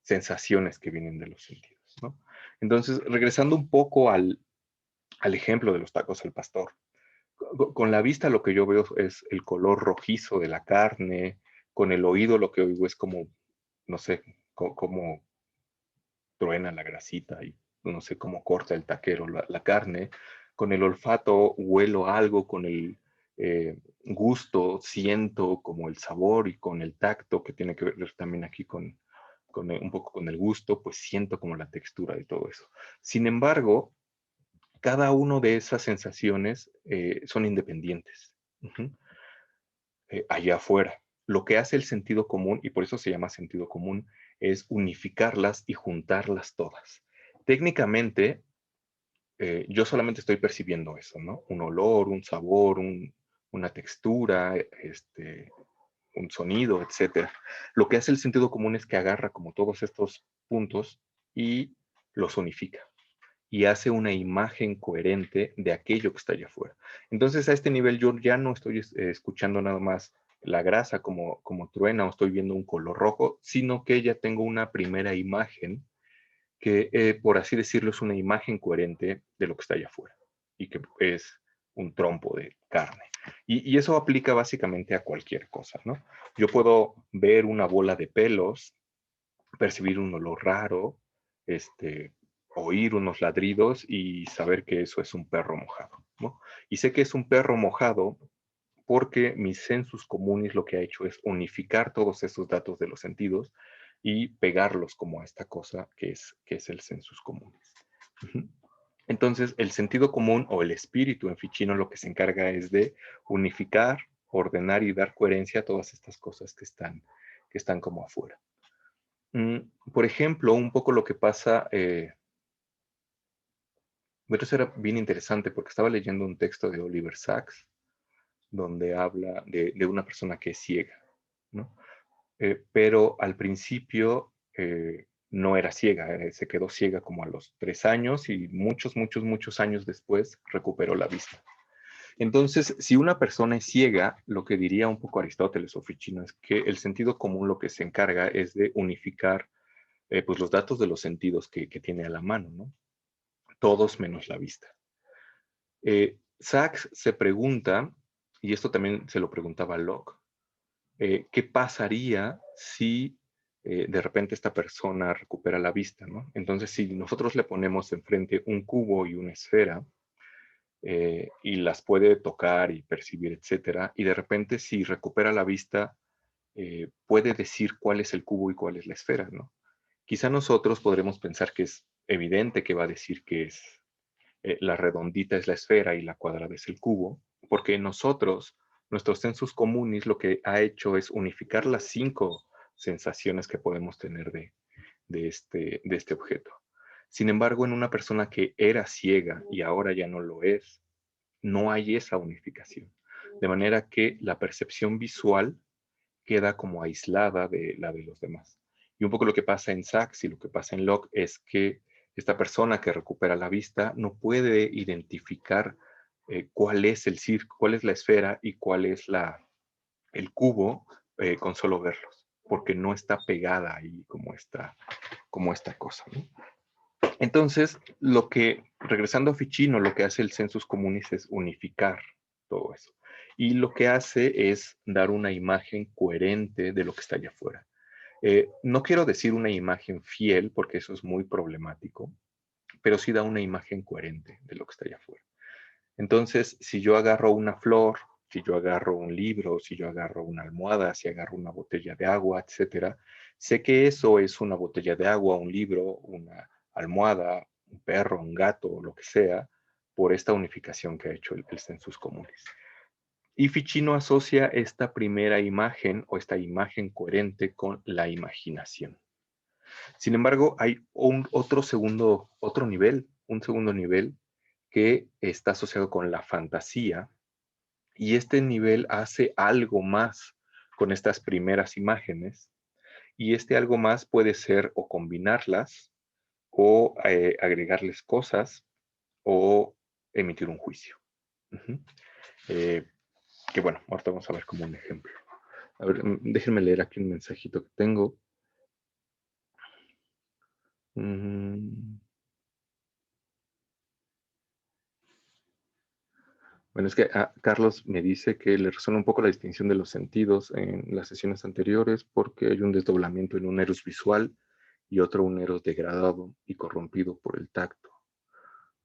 Speaker 1: sensaciones que vienen de los sentidos, ¿no? Entonces, regresando un poco al ejemplo de los tacos al pastor, con la vista lo que yo veo es el color rojizo de la carne, con el oído lo que oigo es como, no sé, como truena la grasita y no sé cómo corta el taquero la carne. Con el olfato huelo algo, con el gusto siento como el sabor y con el tacto, que tiene que ver también aquí con un poco con el gusto, pues siento como la textura de todo eso. Sin embargo, cada una de esas sensaciones son independientes. Ujú. Allá afuera. Lo que hace el sentido común, y por eso se llama sentido común, es unificarlas y juntarlas todas. Técnicamente, yo solamente estoy percibiendo eso, ¿no? Un olor, un sabor, una textura, un sonido, etcétera. Lo que hace el sentido común es que agarra como todos estos puntos y los unifica y hace una imagen coherente de aquello que está allá afuera. Entonces, a este nivel yo ya no estoy escuchando nada más la grasa como truena o estoy viendo un color rojo, sino que ya tengo una primera imagen que, por así decirlo, es una imagen coherente de lo que está allá afuera y que es un trompo de carne. Y eso aplica básicamente a cualquier cosa, ¿no? Yo puedo ver una bola de pelos, percibir un olor raro, oír unos ladridos y saber que eso es un perro mojado, ¿no? Y sé que es un perro mojado porque mi sensus communis lo que ha hecho es unificar todos esos datos de los sentidos y pegarlos como a esta cosa que es el sensus communis. Entonces, el sentido común o el espíritu en Ficino lo que se encarga es de unificar, ordenar y dar coherencia a todas estas cosas que están como afuera. Por ejemplo, un poco lo que pasa, bueno, eso era bien interesante porque estaba leyendo un texto de Oliver Sacks donde habla de una persona que es ciega, ¿no? Pero al principio no era ciega, se quedó ciega como a los 3 años y muchos, muchos, muchos años después recuperó la vista. Entonces, si una persona es ciega, lo que diría un poco Aristóteles o Ficino es que el sentido común lo que se encarga es de unificar pues los datos de los sentidos que tiene a la mano, ¿no? Todos menos la vista. Sachs se pregunta, y esto también se lo preguntaba a Locke, ¿qué pasaría si de repente esta persona recupera la vista, ¿no? Entonces, si nosotros le ponemos enfrente un cubo y una esfera, y las puede tocar y percibir, etcétera, y de repente si recupera la vista, puede decir cuál es el cubo y cuál es la esfera, ¿no? Quizá nosotros podremos pensar que es evidente que va a decir que es la redondita es la esfera y la cuadrada es el cubo, porque nosotros, nuestros sensus comunis, lo que ha hecho es unificar las 5 sensaciones que podemos tener de este objeto. Sin embargo, en una persona que era ciega y ahora ya no lo es, no hay esa unificación. De manera que la percepción visual queda como aislada de la de los demás. Y un poco lo que pasa en Sachs y lo que pasa en Locke es que esta persona que recupera la vista no puede identificar cuál es el circo, cuál es la esfera y cuál es el cubo con solo verlos, porque no está pegada ahí como esta cosa, ¿no? Entonces, regresando a Ficino, lo que hace el sensus communis es unificar todo eso. Y lo que hace es dar una imagen coherente de lo que está allá afuera. No quiero decir una imagen fiel, porque eso es muy problemático, pero sí da una imagen coherente de lo que está allá afuera. Entonces, si yo agarro una flor, si yo agarro un libro, si yo agarro una almohada, si agarro una botella de agua, etcétera, sé que eso es una botella de agua, un libro, una almohada, un perro, un gato, lo que sea, por esta unificación que ha hecho el sensus communis. Y Ficino asocia esta primera imagen o esta imagen coherente con la imaginación. Sin embargo, hay un segundo nivel que está asociado con la fantasía, y este nivel hace algo más con estas primeras imágenes, y este algo más puede ser o combinarlas, o agregarles cosas, o emitir un juicio. Ujú. Eh, que bueno, ahorita vamos a ver como un ejemplo. A ver, déjenme leer aquí un mensajito que tengo. Mm, Bueno, es que Carlos me dice que le resuena un poco la distinción de los sentidos en las sesiones anteriores porque hay un desdoblamiento en un eros visual y otro un eros degradado y corrompido por el tacto.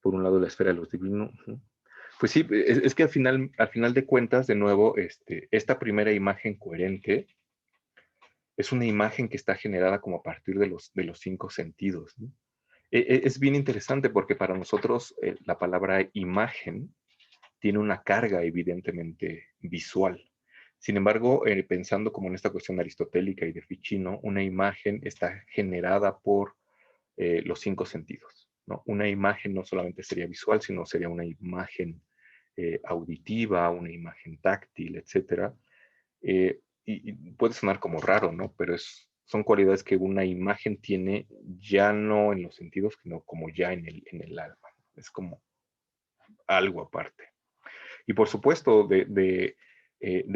Speaker 1: Por un lado la esfera de los divinos. Pues sí, es que al final de cuentas, de nuevo, esta primera imagen coherente es una imagen que está generada como a partir de los cinco sentidos, ¿no? Es bien interesante porque para nosotros la palabra imagen tiene una carga evidentemente visual. Sin embargo, pensando como en esta cuestión aristotélica y de Ficino, una imagen está generada por los cinco sentidos, ¿no? Una imagen no solamente sería visual, sino sería una imagen auditiva, una imagen táctil, etcétera. Y puede sonar como raro, ¿no? Pero son cualidades que una imagen tiene ya no en los sentidos, sino como ya en el alma. Es como algo aparte. Y por supuesto, de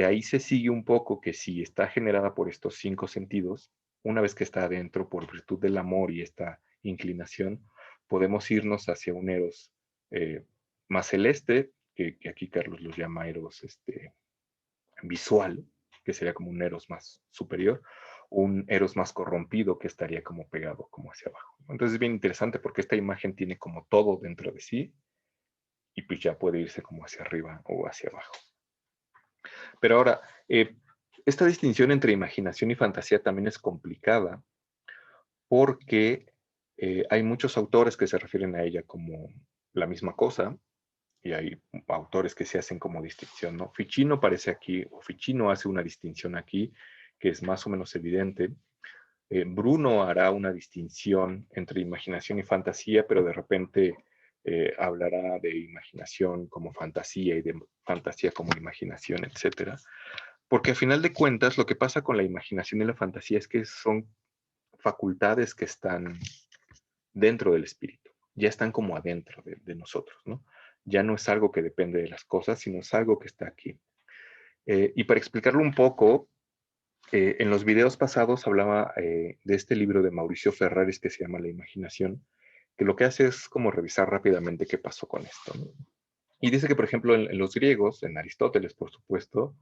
Speaker 1: ahí se sigue un poco que si está generada por estos cinco sentidos, una vez que está adentro por virtud del amor y esta inclinación, podemos irnos hacia un eros más celeste, que aquí Carlos los llama eros visual, que sería como un eros más superior, un eros más corrompido que estaría como pegado como hacia abajo. Entonces es bien interesante porque esta imagen tiene como todo dentro de sí y pues ya puede irse como hacia arriba o hacia abajo. Pero ahora, esta distinción entre imaginación y fantasía también es complicada porque hay muchos autores que se refieren a ella como la misma cosa y hay autores que se hacen como distinción, ¿no? Ficino parece aquí, o Ficino hace una distinción aquí que es más o menos evidente. Bruno hará una distinción entre imaginación y fantasía, pero de repente hablará de imaginación como fantasía y de fantasía como imaginación, etcétera. Porque a final de cuentas, lo que pasa con la imaginación y la fantasía es que son facultades que están dentro del espíritu, ya están como adentro de nosotros, ¿no? Ya no es algo que depende de las cosas, sino es algo que está aquí. Y para explicarlo un poco, en los videos pasados hablaba de este libro de Mauricio Ferraris que se llama La imaginación, que lo que hace es como revisar rápidamente qué pasó con esto, ¿no? Y dice que, por ejemplo, en los griegos, en Aristóteles, por supuesto,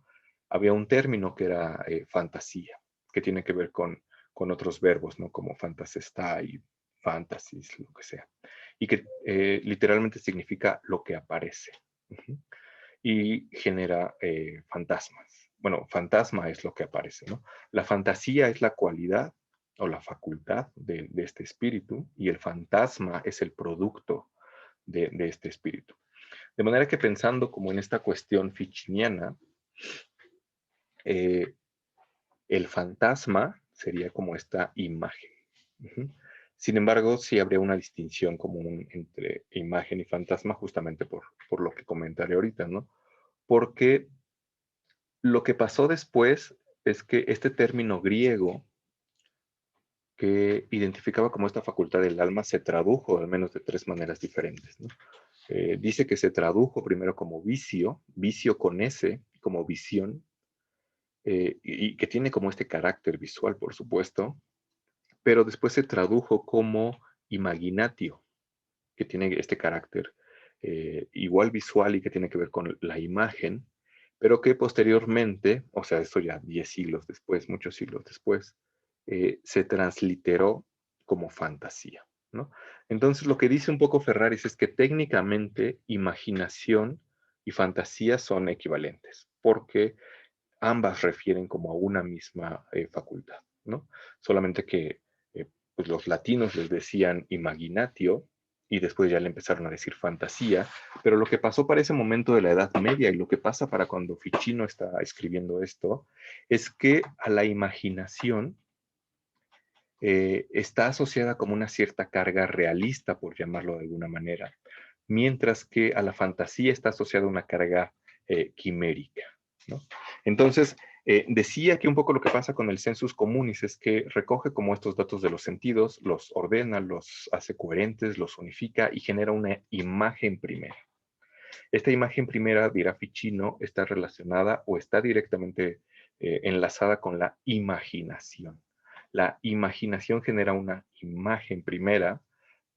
Speaker 1: había un término que era fantasía, que tiene que ver con otros verbos, ¿no? Como fantasestai, fantasis, lo que sea. Y que literalmente significa lo que aparece. Uh-huh. Y genera fantasmas. Bueno, fantasma es lo que aparece, ¿no? La fantasía es la cualidad o la facultad de este espíritu y el fantasma es el producto de este espíritu. De manera que pensando como en esta cuestión ficiniana, eh, el fantasma sería como esta imagen. Uh-huh. Sin embargo, sí habría una distinción común entre imagen y fantasma justamente por lo que comentaré ahorita, ¿no? Porque lo que pasó después es que este término griego que identificaba como esta facultad del alma se tradujo al menos de tres maneras diferentes, ¿no? Dice que se tradujo primero como vicio, vicio con S, como visión, y que tiene como este carácter visual, por supuesto, pero después se tradujo como imaginatio, que tiene este carácter igual visual y que tiene que ver con la imagen, pero que posteriormente, o sea, esto ya 10 siglos después, muchos siglos después, se transliteró como fantasía, ¿no? Entonces, lo que dice un poco Ferraris es que técnicamente imaginación y fantasía son equivalentes, porque ambas refieren como a una misma facultad, ¿no? Solamente que pues los latinos les decían imaginatio y después ya le empezaron a decir fantasía, pero lo que pasó para ese momento de la Edad Media y lo que pasa para cuando Ficino está escribiendo esto es que a la imaginación está asociada como una cierta carga realista, por llamarlo de alguna manera, mientras que a la fantasía está asociada una carga quimérica, ¿no? Entonces, decía que un poco lo que pasa con el sensus communis es que recoge como estos datos de los sentidos, los ordena, los hace coherentes, los unifica y genera una imagen primera. Esta imagen primera, dirá Ficino, está relacionada o está directamente enlazada con la imaginación. La imaginación genera una imagen primera,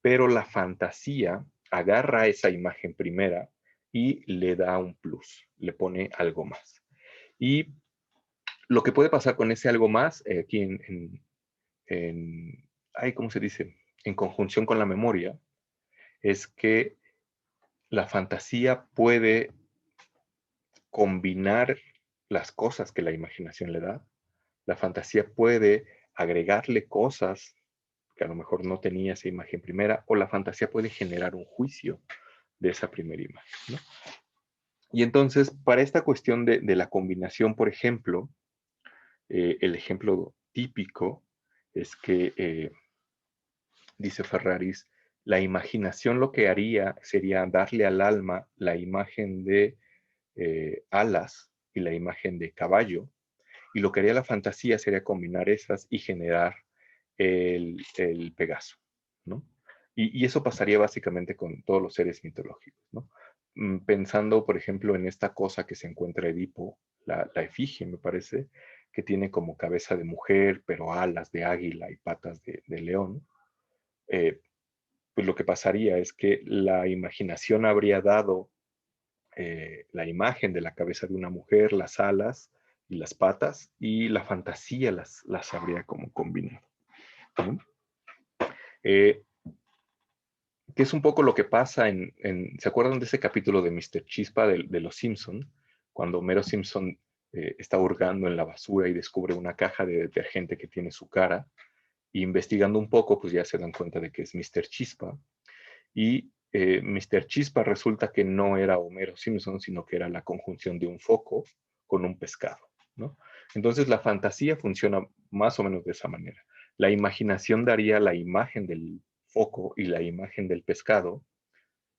Speaker 1: pero la fantasía agarra esa imagen primera y le da un plus, le pone algo más. Y lo que puede pasar con ese algo más, aquí ¿cómo se dice? En conjunción con la memoria, es que la fantasía puede combinar las cosas que la imaginación le da. La fantasía puede agregarle cosas que a lo mejor no tenía esa imagen primera, o la fantasía puede generar un juicio de esa primera imagen, ¿no? Y entonces, para esta cuestión de la combinación, por ejemplo, el ejemplo típico es que, dice Ferraris, la imaginación lo que haría sería darle al alma la imagen de alas y la imagen de caballo, y lo que haría la fantasía sería combinar esas y generar el Pegaso, ¿no? Y eso pasaría básicamente con todos los seres mitológicos, ¿no? Pensando, por ejemplo, en esta cosa que se encuentra Edipo, la efigie, me parece, que tiene como cabeza de mujer, pero alas de águila y patas de león, eh, pues lo que pasaría es que la imaginación habría dado la imagen de la cabeza de una mujer, las alas y las patas, y la fantasía las habría como combinado, ¿no? Eh, que es un poco lo que pasa ¿se acuerdan de ese capítulo de Mr. Chispa de Los Simpson? Cuando Homero Simpson está hurgando en la basura y descubre una caja de detergente que tiene su cara, y investigando un poco, pues ya se dan cuenta de que es Mr. Chispa, y Mr. Chispa resulta que no era Homero Simpson, sino que era la conjunción de un foco con un pescado, ¿no? Entonces la fantasía funciona más o menos de esa manera. La imaginación daría la imagen del foco y la imagen del pescado,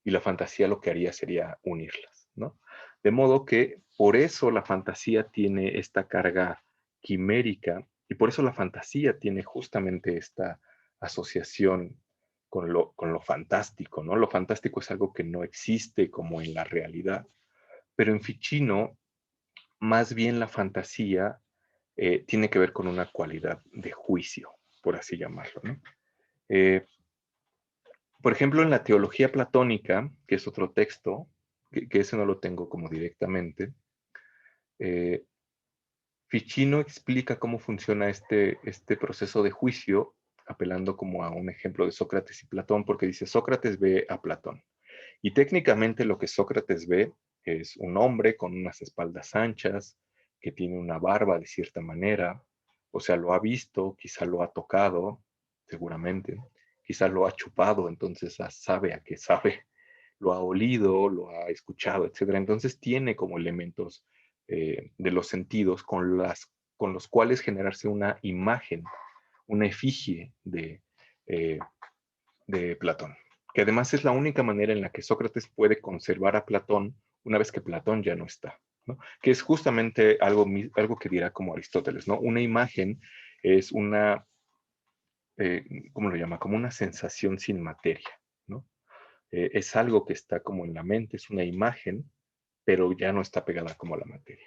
Speaker 1: y la fantasía lo que haría sería unirlas, ¿no? De modo que por eso la fantasía tiene esta carga quimérica, y por eso la fantasía tiene justamente esta asociación con lo fantástico, ¿no? Lo fantástico es algo que no existe como en la realidad, pero en Ficino, más bien la fantasía tiene que ver con una cualidad de juicio, por así llamarlo, ¿no? Eh, por ejemplo, en la teología platónica, que es otro texto, que ese no lo tengo como directamente, eh, Ficino explica cómo funciona este proceso de juicio, apelando como a un ejemplo de Sócrates y Platón, porque dice, Sócrates ve a Platón. Y técnicamente lo que Sócrates ve es un hombre con unas espaldas anchas, que tiene una barba de cierta manera, o sea, lo ha visto, quizá lo ha tocado, seguramente, quizá lo ha chupado, entonces sabe a qué sabe, lo ha olido, lo ha escuchado, etcétera. Entonces tiene como elementos de los sentidos con los cuales generarse una imagen, una efigie eh, de Platón, que además es la única manera en la que Sócrates puede conservar a Platón una vez que Platón ya no está, ¿no? Que es justamente algo que dirá como Aristóteles, ¿no? Una imagen es una, ¿cómo lo llama? Como una sensación sin materia, ¿no? Es algo que está como en la mente, es una imagen, pero ya no está pegada como a la materia.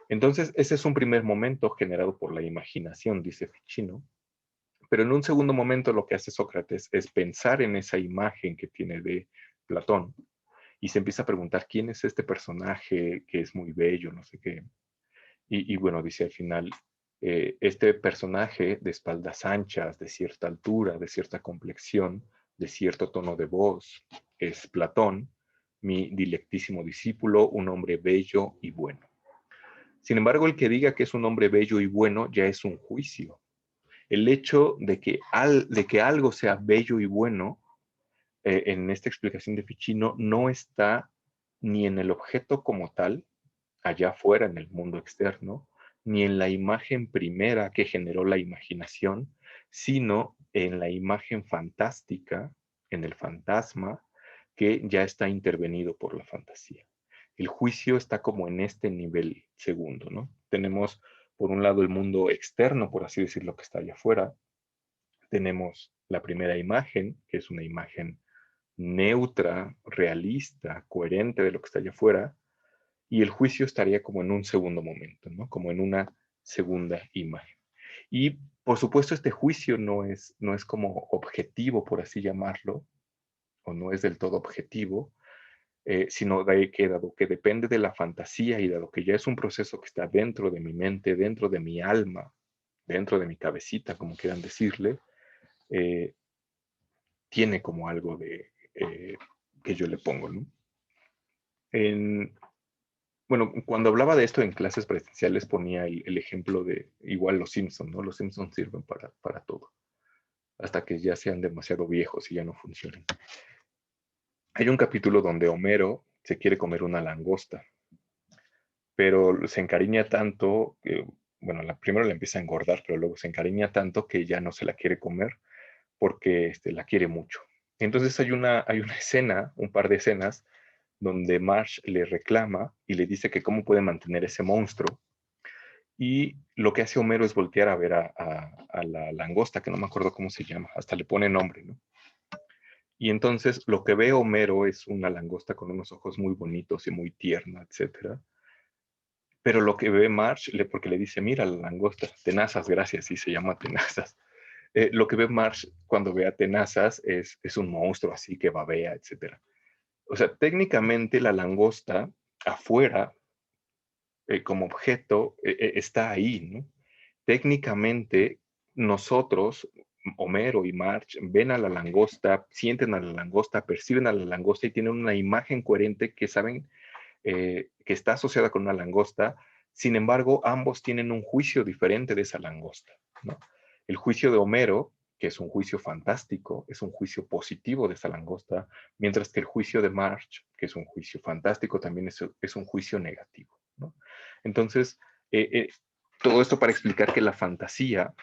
Speaker 1: Entonces, ese es un primer momento generado por la imaginación, dice Ficino, pero en un segundo momento lo que hace Sócrates es pensar en esa imagen que tiene de Platón y se empieza a preguntar quién es este personaje que es muy bello, no sé qué. Y bueno, dice al final, este personaje de espaldas anchas, de cierta altura, de cierta complexión, de cierto tono de voz, es Platón, mi dilectísimo discípulo, un hombre bello y bueno. Sin embargo, el que diga que es un hombre bello y bueno ya es un juicio. El hecho de que algo sea bello y bueno, en esta explicación de Ficino, no está ni en el objeto como tal, allá afuera en el mundo externo, ni en la imagen primera que generó la imaginación, sino en la imagen fantástica, en el fantasma, que ya está intervenido por la fantasía. El juicio está como en este nivel segundo, ¿no? Tenemos, por un lado, el mundo externo, por así decirlo, que está allá afuera. Tenemos la primera imagen, que es una imagen neutra, realista, coherente de lo que está allá afuera, y el juicio estaría como en un segundo momento, ¿no? Como en una segunda imagen. Y por supuesto este juicio no es como objetivo, por así llamarlo, o no es del todo objetivo, sino de que dado que depende de la fantasía y dado que ya es un proceso que está dentro de mi mente, dentro de mi alma, dentro de mi cabecita, como quieran decirle, eh, tiene como algo de que yo le pongo, ¿no? En, bueno, cuando hablaba de esto en clases presenciales ponía el ejemplo de igual los Simpsons, ¿no? Los Simpsons sirven para todo, hasta que ya sean demasiado viejos y ya no funcionen. Hay un capítulo donde Homero se quiere comer una langosta, pero se encariña tanto que, bueno, primero le empieza a engordar, pero luego se encariña tanto que ya no se la quiere comer porque la quiere mucho. Entonces hay una escena, un par de escenas, donde Marge le reclama y le dice que cómo puede mantener ese monstruo. Y lo que hace Homero es voltear a ver a la langosta, que no me acuerdo cómo se llama, hasta le pone nombre, ¿no? Y entonces lo que ve Homero es una langosta con unos ojos muy bonitos y muy tierna, etcétera. Pero lo que ve Marge, porque le dice, mira la langosta, tenazas, gracias, y se llama tenazas. Lo que ve Marge cuando ve a tenazas es un monstruo así que babea, etcétera. O sea, técnicamente la langosta afuera, como objeto, está ahí, ¿no? Técnicamente nosotros, Homero y Marge, ven a la langosta, sienten a la langosta, perciben a la langosta y tienen una imagen coherente que saben que está asociada con una langosta. Sin embargo, ambos tienen un juicio diferente de esa langosta, ¿no? El juicio de Homero, que es un juicio fantástico, es un juicio positivo de esa langosta, mientras que el juicio de Marge, que es un juicio fantástico, también es un juicio negativo, ¿no? Entonces, eh, eh, todo esto para explicar que la fantasía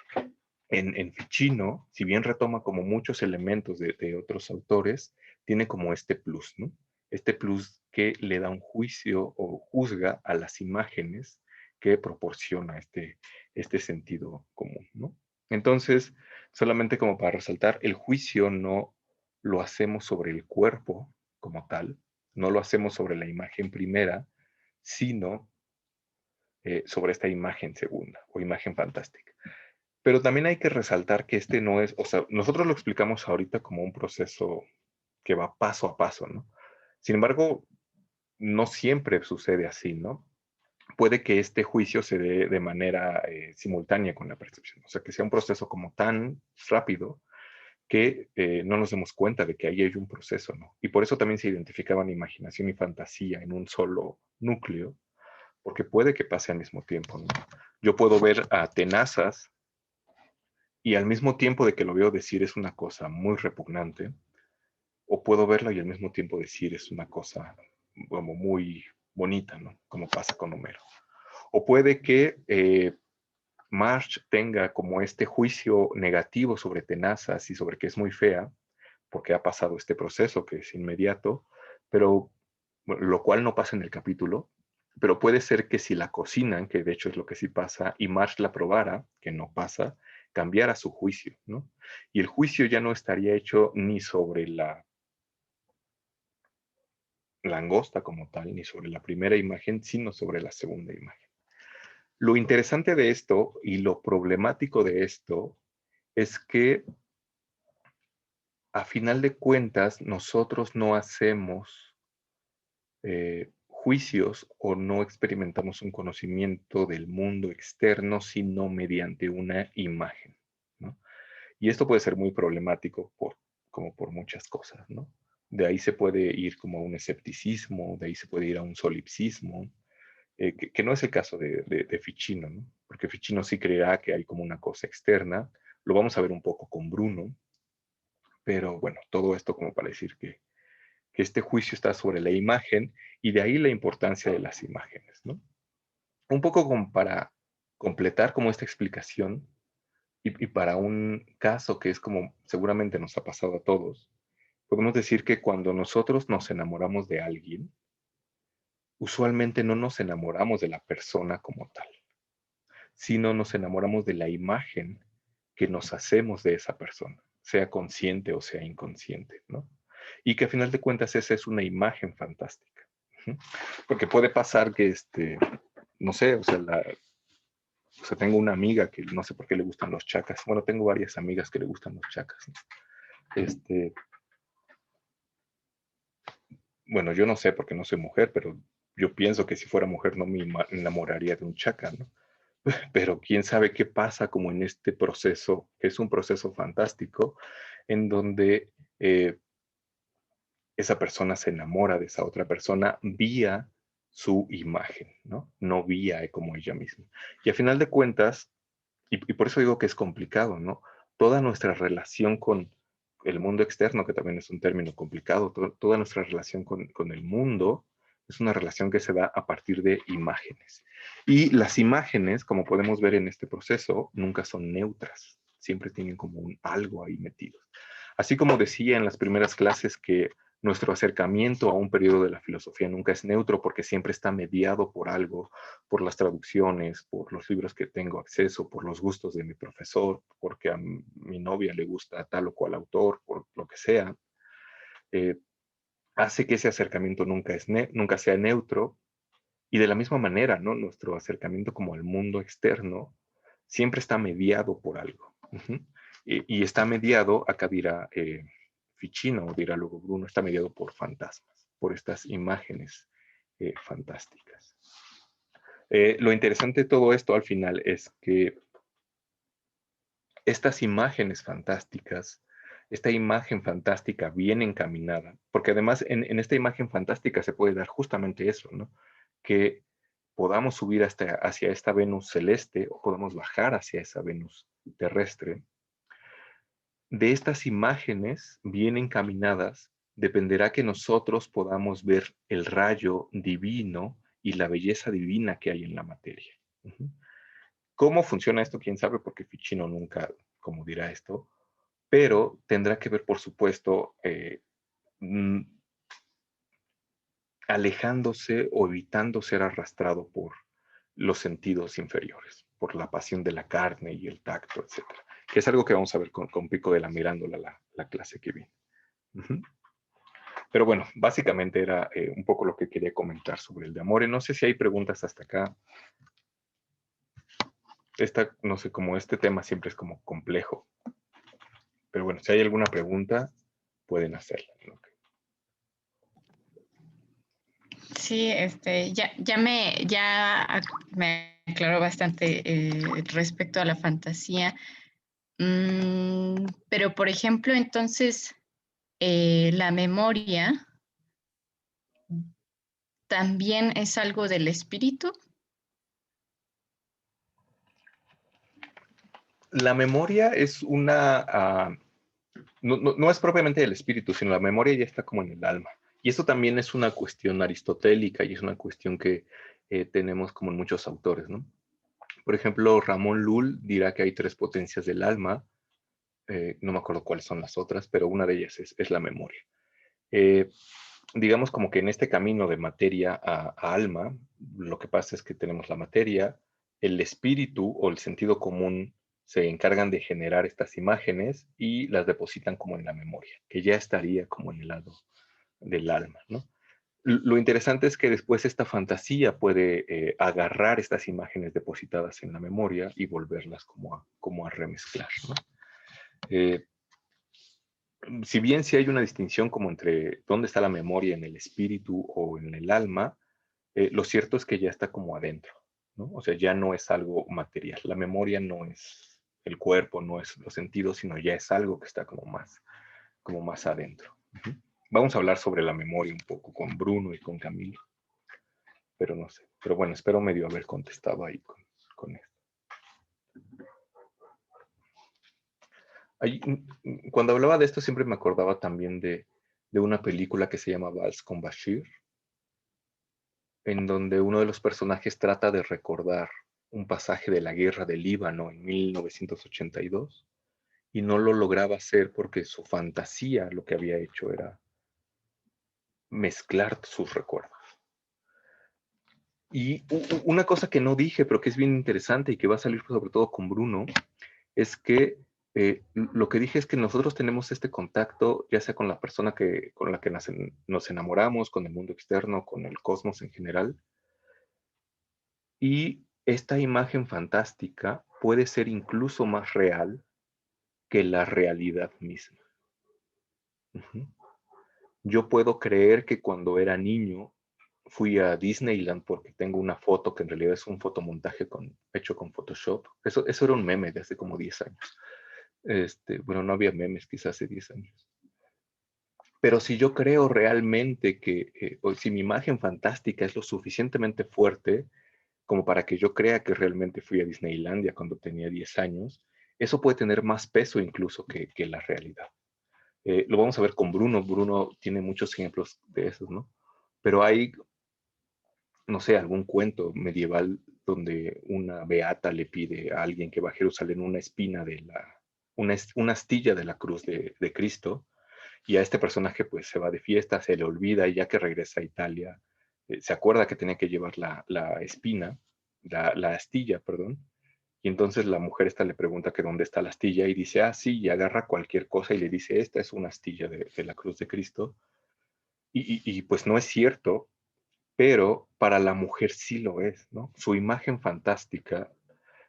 Speaker 1: en Ficino, si bien retoma como muchos elementos de otros autores, tiene como este plus, ¿no? Este plus que le da un juicio o juzga a las imágenes que proporciona este sentido común, ¿no? Entonces, solamente como para resaltar, el juicio no lo hacemos sobre el cuerpo como tal, no lo hacemos sobre la imagen primera, sino sobre esta imagen segunda o imagen fantástica. Pero también hay que resaltar que este no es, o sea, nosotros lo explicamos ahorita como un proceso que va paso a paso, ¿no? Sin embargo, no siempre sucede así, ¿no? Puede que este juicio se dé de manera simultánea con la percepción, o sea, que sea un proceso como tan rápido que no nos demos cuenta de que ahí hay un proceso, ¿no? Y por eso también se identificaban imaginación y fantasía en un solo núcleo, porque puede que pase al mismo tiempo, ¿no? Yo puedo ver a tenazas y al mismo tiempo de que lo veo decir es una cosa muy repugnante, o puedo verlo y al mismo tiempo decir es una cosa como muy bonita, ¿no? Como pasa con Homero. O puede que Marge tenga como este juicio negativo sobre Tenazas y sobre que es muy fea, porque ha pasado este proceso que es inmediato, pero bueno, lo cual no pasa en el capítulo, pero puede ser que si la cocinan, que de hecho es lo que sí pasa, y Marge la probara, que no pasa, cambiara su juicio, ¿no? Y el juicio ya no estaría hecho ni sobre la langosta como tal, ni sobre la primera imagen, sino sobre la segunda imagen. Lo interesante de esto y lo problemático de esto es que a final de cuentas nosotros no hacemos juicios o no experimentamos un conocimiento del mundo externo, sino mediante una imagen, ¿no? Y esto puede ser muy problemático como por muchas cosas, ¿no? De ahí se puede ir como a un escepticismo, de ahí se puede ir a un solipsismo, que no es el caso de Ficino, ¿no? Porque Ficino sí creerá que hay como una cosa externa, lo vamos a ver un poco con Bruno, pero bueno, todo esto como para decir que este juicio está sobre la imagen y de ahí la importancia de las imágenes, ¿no? Un poco como para completar como esta explicación y para un caso que es como seguramente nos ha pasado a todos, podemos decir que cuando nosotros nos enamoramos de alguien, usualmente no nos enamoramos de la persona como tal, sino nos enamoramos de la imagen que nos hacemos de esa persona, sea consciente o sea inconsciente, ¿no? Y que a final de cuentas esa es una imagen fantástica. Ujú. Porque puede pasar que, no sé, o sea, tengo una amiga que no sé por qué le gustan los chacas. Bueno, tengo varias amigas que le gustan los chacas, ¿no? Bueno, yo no sé porque no soy mujer, pero yo pienso que si fuera mujer no me enamoraría de un chaca, ¿no? Pero quién sabe qué pasa como en este proceso, que es un proceso fantástico, en donde esa persona se enamora de esa otra persona vía su imagen, ¿no? No vía como ella misma. Y a final de cuentas, y por eso digo que es complicado, ¿no? Toda nuestra relación con el mundo externo, que también es un término complicado, toda nuestra relación con el mundo es una relación que se da a partir de imágenes. Y las imágenes, como podemos ver en este proceso, nunca son neutras, siempre tienen como un algo ahí metido. Así como decía en las primeras clases que nuestro acercamiento a un periodo de la filosofía nunca es neutro porque siempre está mediado por algo, por las traducciones, por los libros que tengo acceso, por los gustos de mi profesor, porque a mi novia le gusta tal o cual autor, por lo que sea, eh, hace que ese acercamiento nunca sea neutro. Y de la misma manera, ¿no? Nuestro acercamiento como al mundo externo siempre está mediado por algo. Uh-huh. Y está mediado, acá dirá Ficino, o dirá luego Bruno, está mediado por fantasmas, por estas imágenes fantásticas. Lo interesante de todo esto al final es que estas imágenes fantásticas, esta imagen fantástica bien encaminada, porque además en esta imagen fantástica se puede dar justamente eso, ¿no? Que podamos subir hacia esta Venus celeste o podamos bajar hacia esa Venus terrestre. De estas imágenes bien encaminadas dependerá que nosotros podamos ver el rayo divino y la belleza divina que hay en la materia. Uh-huh. ¿Cómo funciona esto? ¿Quién sabe? Porque Ficino nunca, como dirá esto, pero tendrá que ver, por supuesto, alejándose o evitando ser arrastrado por los sentidos inferiores, por la pasión de la carne y el tacto, etcétera. Que es algo que vamos a ver con Pico de la Mirándola, la clase que viene. Uh-huh. Pero bueno, básicamente era un poco lo que quería comentar sobre el de Amore. No sé si hay preguntas hasta acá. No sé, como este tema siempre es como complejo. Pero bueno, si hay alguna pregunta, pueden hacerla, ¿no?
Speaker 2: Sí, ya me aclaró bastante respecto a la fantasía. Pero, por ejemplo, entonces, la memoria también es algo del espíritu.
Speaker 1: La memoria es no es propiamente del espíritu, sino la memoria ya está como en el alma. Y eso también es una cuestión aristotélica y es una cuestión que tenemos como en muchos autores, ¿no? Por ejemplo, Ramón Lull dirá que hay tres potencias del alma. No me acuerdo cuáles son las otras, pero una de ellas es la memoria. Eh, digamos como que en este camino de materia a alma, lo que pasa es que tenemos la materia, el espíritu o el sentido común se encargan de generar estas imágenes y las depositan como en la memoria, que ya estaría como en el lado del alma, ¿no? Lo interesante es que después esta fantasía puede agarrar estas imágenes depositadas en la memoria y volverlas como a remezclar, ¿no? Eh, si bien sí hay una distinción como entre dónde está la memoria, en el espíritu o en el alma, lo cierto es que ya está como adentro, ¿no? O sea, ya no es algo material. La memoria no es el cuerpo, no es los sentidos, sino ya es algo que está como más adentro. Uh-huh. Vamos a hablar sobre la memoria un poco con Bruno y con Camilo, pero no sé. Pero bueno, espero medio haber contestado ahí con esto. Ahí, cuando hablaba de esto siempre me acordaba también de una película que se llama Vals con Bashir, en donde uno de los personajes trata de recordar un pasaje de la guerra del Líbano en 1982 y no lo lograba hacer porque su fantasía lo que había hecho era mezclar sus recuerdos. Y una cosa que no dije, pero que es bien interesante y que va a salir sobre todo con Bruno, es que lo que dije es que nosotros tenemos este contacto, ya sea con la persona con la que nos enamoramos, con el mundo externo, con el cosmos en general, y esta imagen fantástica puede ser incluso más real que la realidad misma. Ujú. Yo puedo creer que cuando era niño fui a Disneyland porque tengo una foto que en realidad es un fotomontaje hecho con Photoshop. Eso era un meme de hace como 10 años. Bueno, no había memes quizás hace 10 años. Pero si yo creo realmente o si mi imagen fantástica es lo suficientemente fuerte como para que yo crea que realmente fui a Disneylandia cuando tenía 10 años, eso puede tener más peso incluso que la realidad. Lo vamos a ver con Bruno. Bruno tiene muchos ejemplos de esos, ¿no? Pero hay, no sé, algún cuento medieval donde una beata le pide a alguien que va a Jerusalén una astilla de la cruz de Cristo, y a este personaje pues se va de fiesta, se le olvida, y ya que regresa a Italia, se acuerda que tenía que llevar la astilla, perdón, y entonces la mujer esta le pregunta que dónde está la astilla y dice, ah, sí, y agarra cualquier cosa y le dice, esta es una astilla de la cruz de Cristo. Y pues no es cierto, pero para la mujer sí lo es, ¿no? Su imagen fantástica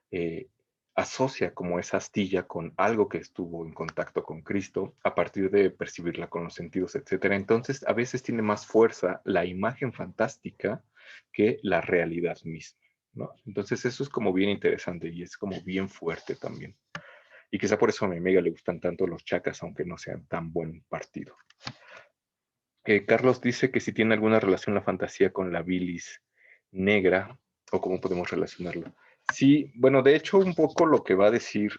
Speaker 1: eh, asocia como esa astilla con algo que estuvo en contacto con Cristo a partir de percibirla con los sentidos, etcétera. Entonces, a veces tiene más fuerza la imagen fantástica que la realidad misma, ¿no? Entonces, eso es como bien interesante y es como bien fuerte también. Y quizá por eso a mi amiga le gustan tanto los chacas, aunque no sean tan buen partido. Carlos dice que si tiene alguna relación la fantasía con la bilis negra, o cómo podemos relacionarlo. Sí, bueno, de hecho, un poco lo que va a decir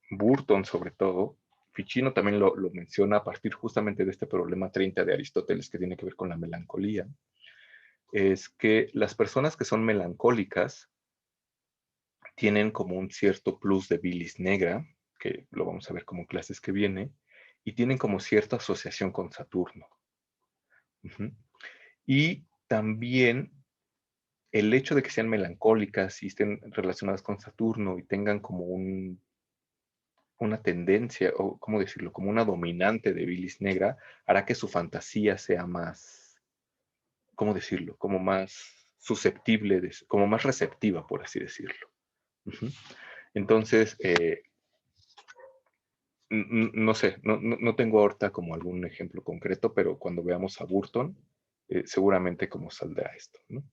Speaker 1: Burton, sobre todo, Ficino también lo menciona a partir justamente de este problema 30 de Aristóteles, que tiene que ver con la melancolía, es que las personas que son melancólicas tienen como un cierto plus de bilis negra, que lo vamos a ver como clases que viene, y tienen como cierta asociación con Saturno. Uh-huh. Y también el hecho de que sean melancólicas y estén relacionadas con Saturno y tengan como una tendencia, o cómo decirlo, como una dominante de bilis negra, hará que su fantasía sea más, ¿cómo decirlo? Como más susceptible, como más receptiva, por así decirlo. Uh-huh. Entonces, no sé, no tengo ahorita como algún ejemplo concreto, pero cuando veamos a Burton, seguramente como saldrá esto, ¿no?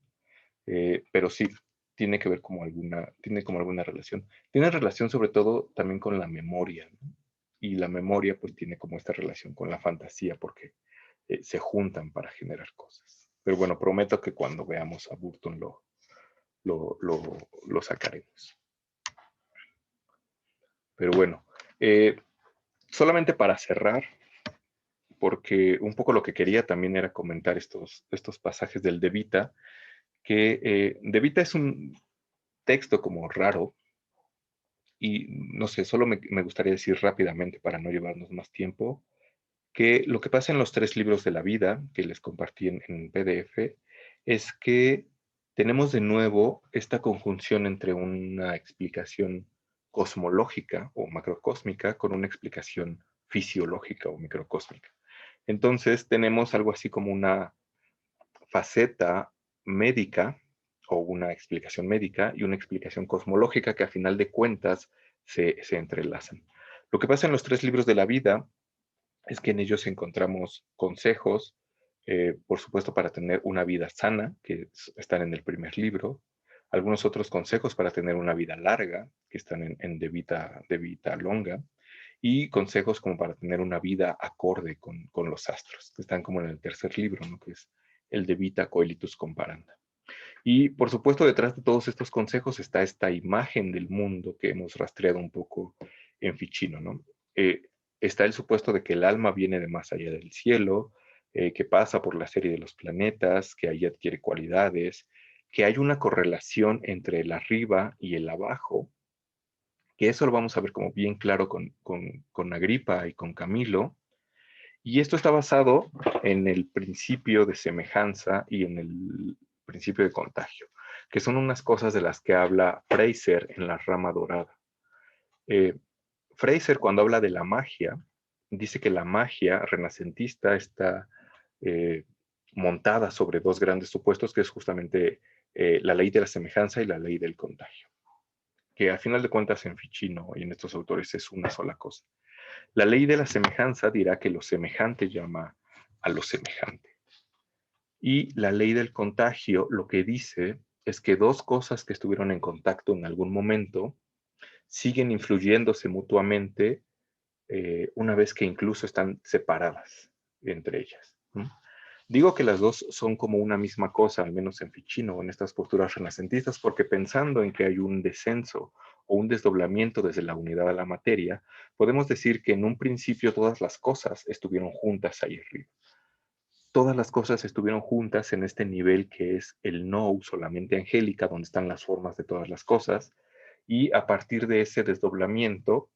Speaker 1: Pero sí, tiene como alguna relación. Tiene relación sobre todo también con la memoria, ¿no? Y la memoria pues tiene como esta relación con la fantasía porque se juntan para generar cosas. Pero bueno, prometo que cuando veamos a Burton lo, lo, lo sacaremos. Pero bueno, solamente para cerrar, porque un poco lo que quería también era comentar estos pasajes del De Vita, que De Vita es un texto como raro, y no sé, solo me gustaría decir rápidamente para no llevarnos más tiempo, que lo que pasa en los 3 libros de la vida, que les compartí en PDF, es que tenemos de nuevo esta conjunción entre una explicación cosmológica o macrocósmica con una explicación fisiológica o microcósmica. Entonces tenemos algo así como una faceta médica o una explicación médica y una explicación cosmológica que a final de cuentas se entrelazan. Lo que pasa en los 3 libros de la vida es que en ellos encontramos consejos, por supuesto, para tener una vida sana, que están en el primer libro, algunos otros consejos para tener una vida larga, que están en de Vita Longa, y consejos como para tener una vida acorde con los astros, que están como en el tercer libro, ¿no? Que es el de Vita Coelitus Comparanda. Y por supuesto, detrás de todos estos consejos está esta imagen del mundo que hemos rastreado un poco en Ficino, ¿no? Está el supuesto de que el alma viene de más allá del cielo, que pasa por la serie de los planetas, que ahí adquiere cualidades, que hay una correlación entre el arriba y el abajo, que eso lo vamos a ver como bien claro con Agripa y con Camilo. Y esto está basado en el principio de semejanza y en el principio de contagio, que son unas cosas de las que habla Fraser en La Rama Dorada. Eh, Fraser, cuando habla de la magia, dice que la magia renacentista está eh, montada sobre dos grandes supuestos, que es justamente la ley de la semejanza y la ley del contagio, que al final de cuentas en Ficino y en estos autores es una sola cosa. La ley de la semejanza dirá que lo semejante llama a lo semejante. Y la ley del contagio lo que dice es que dos cosas que estuvieron en contacto en algún momento siguen influyéndose mutuamente una vez que incluso están separadas entre ellas. ¿No? Digo que las dos son como una misma cosa, al menos en Ficino o en estas posturas renacentistas, porque pensando en que hay un descenso o un desdoblamiento desde la unidad a la materia, podemos decir que en un principio todas las cosas estuvieron juntas ahí arriba. Todas las cosas estuvieron juntas en este nivel que es el no solamente angélica, donde están las formas de todas las cosas, y a partir de ese desdoblamiento,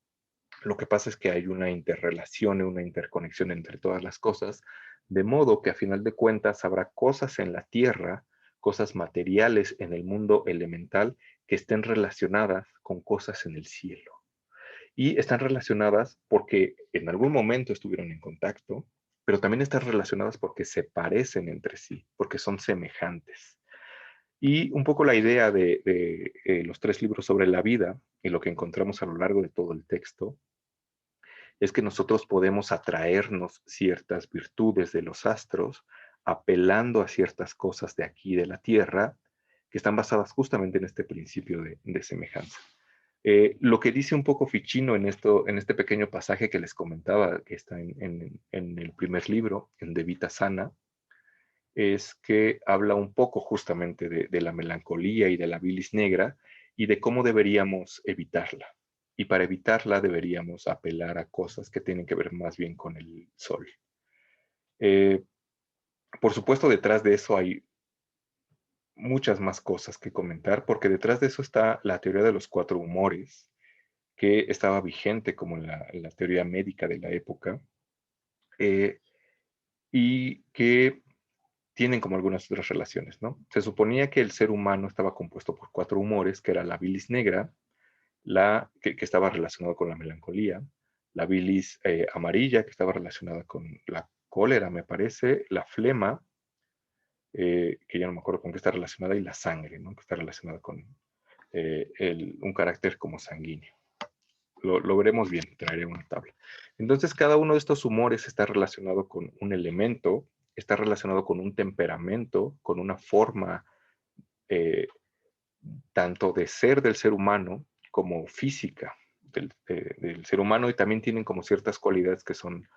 Speaker 1: lo que pasa es que hay una interrelación, una interconexión entre todas las cosas, de modo que a final de cuentas habrá cosas en la Tierra, cosas materiales en el mundo elemental que estén relacionadas con cosas en el cielo. Y están relacionadas porque en algún momento estuvieron en contacto, pero también están relacionadas porque se parecen entre sí, porque son semejantes. Y un poco la idea de los tres libros sobre la vida y lo que encontramos a lo largo de todo el texto es que nosotros podemos atraernos ciertas virtudes de los astros apelando a ciertas cosas de aquí de la Tierra que están basadas justamente en este principio de semejanza. Lo que dice un poco Ficino en este pequeño pasaje que les comentaba, que está en el primer libro, en De Vita Sana, es que habla un poco justamente de la melancolía y de la bilis negra y de cómo deberíamos evitarla. Y para evitarla deberíamos apelar a cosas que tienen que ver más bien con el sol. Eh, por supuesto, detrás de eso hay muchas más cosas que comentar, porque detrás de eso está la teoría de los cuatro humores, que estaba vigente como en la teoría médica de la época, eh, y que tienen como algunas otras relaciones, ¿no? Se suponía que el ser humano estaba compuesto por cuatro humores, que era la bilis negra, que estaba relacionada con la melancolía, la bilis amarilla, que estaba relacionada con la cólera, me parece, la flema, que ya no me acuerdo con qué está relacionada, y la sangre, ¿no? Que está relacionada con un carácter como sanguíneo. Lo veremos bien, traeré una tabla. Entonces, cada uno de estos humores está relacionado con un elemento, está relacionado con un temperamento, con una forma eh, tanto de ser del ser humano como física del ser humano, y también tienen como ciertas cualidades que son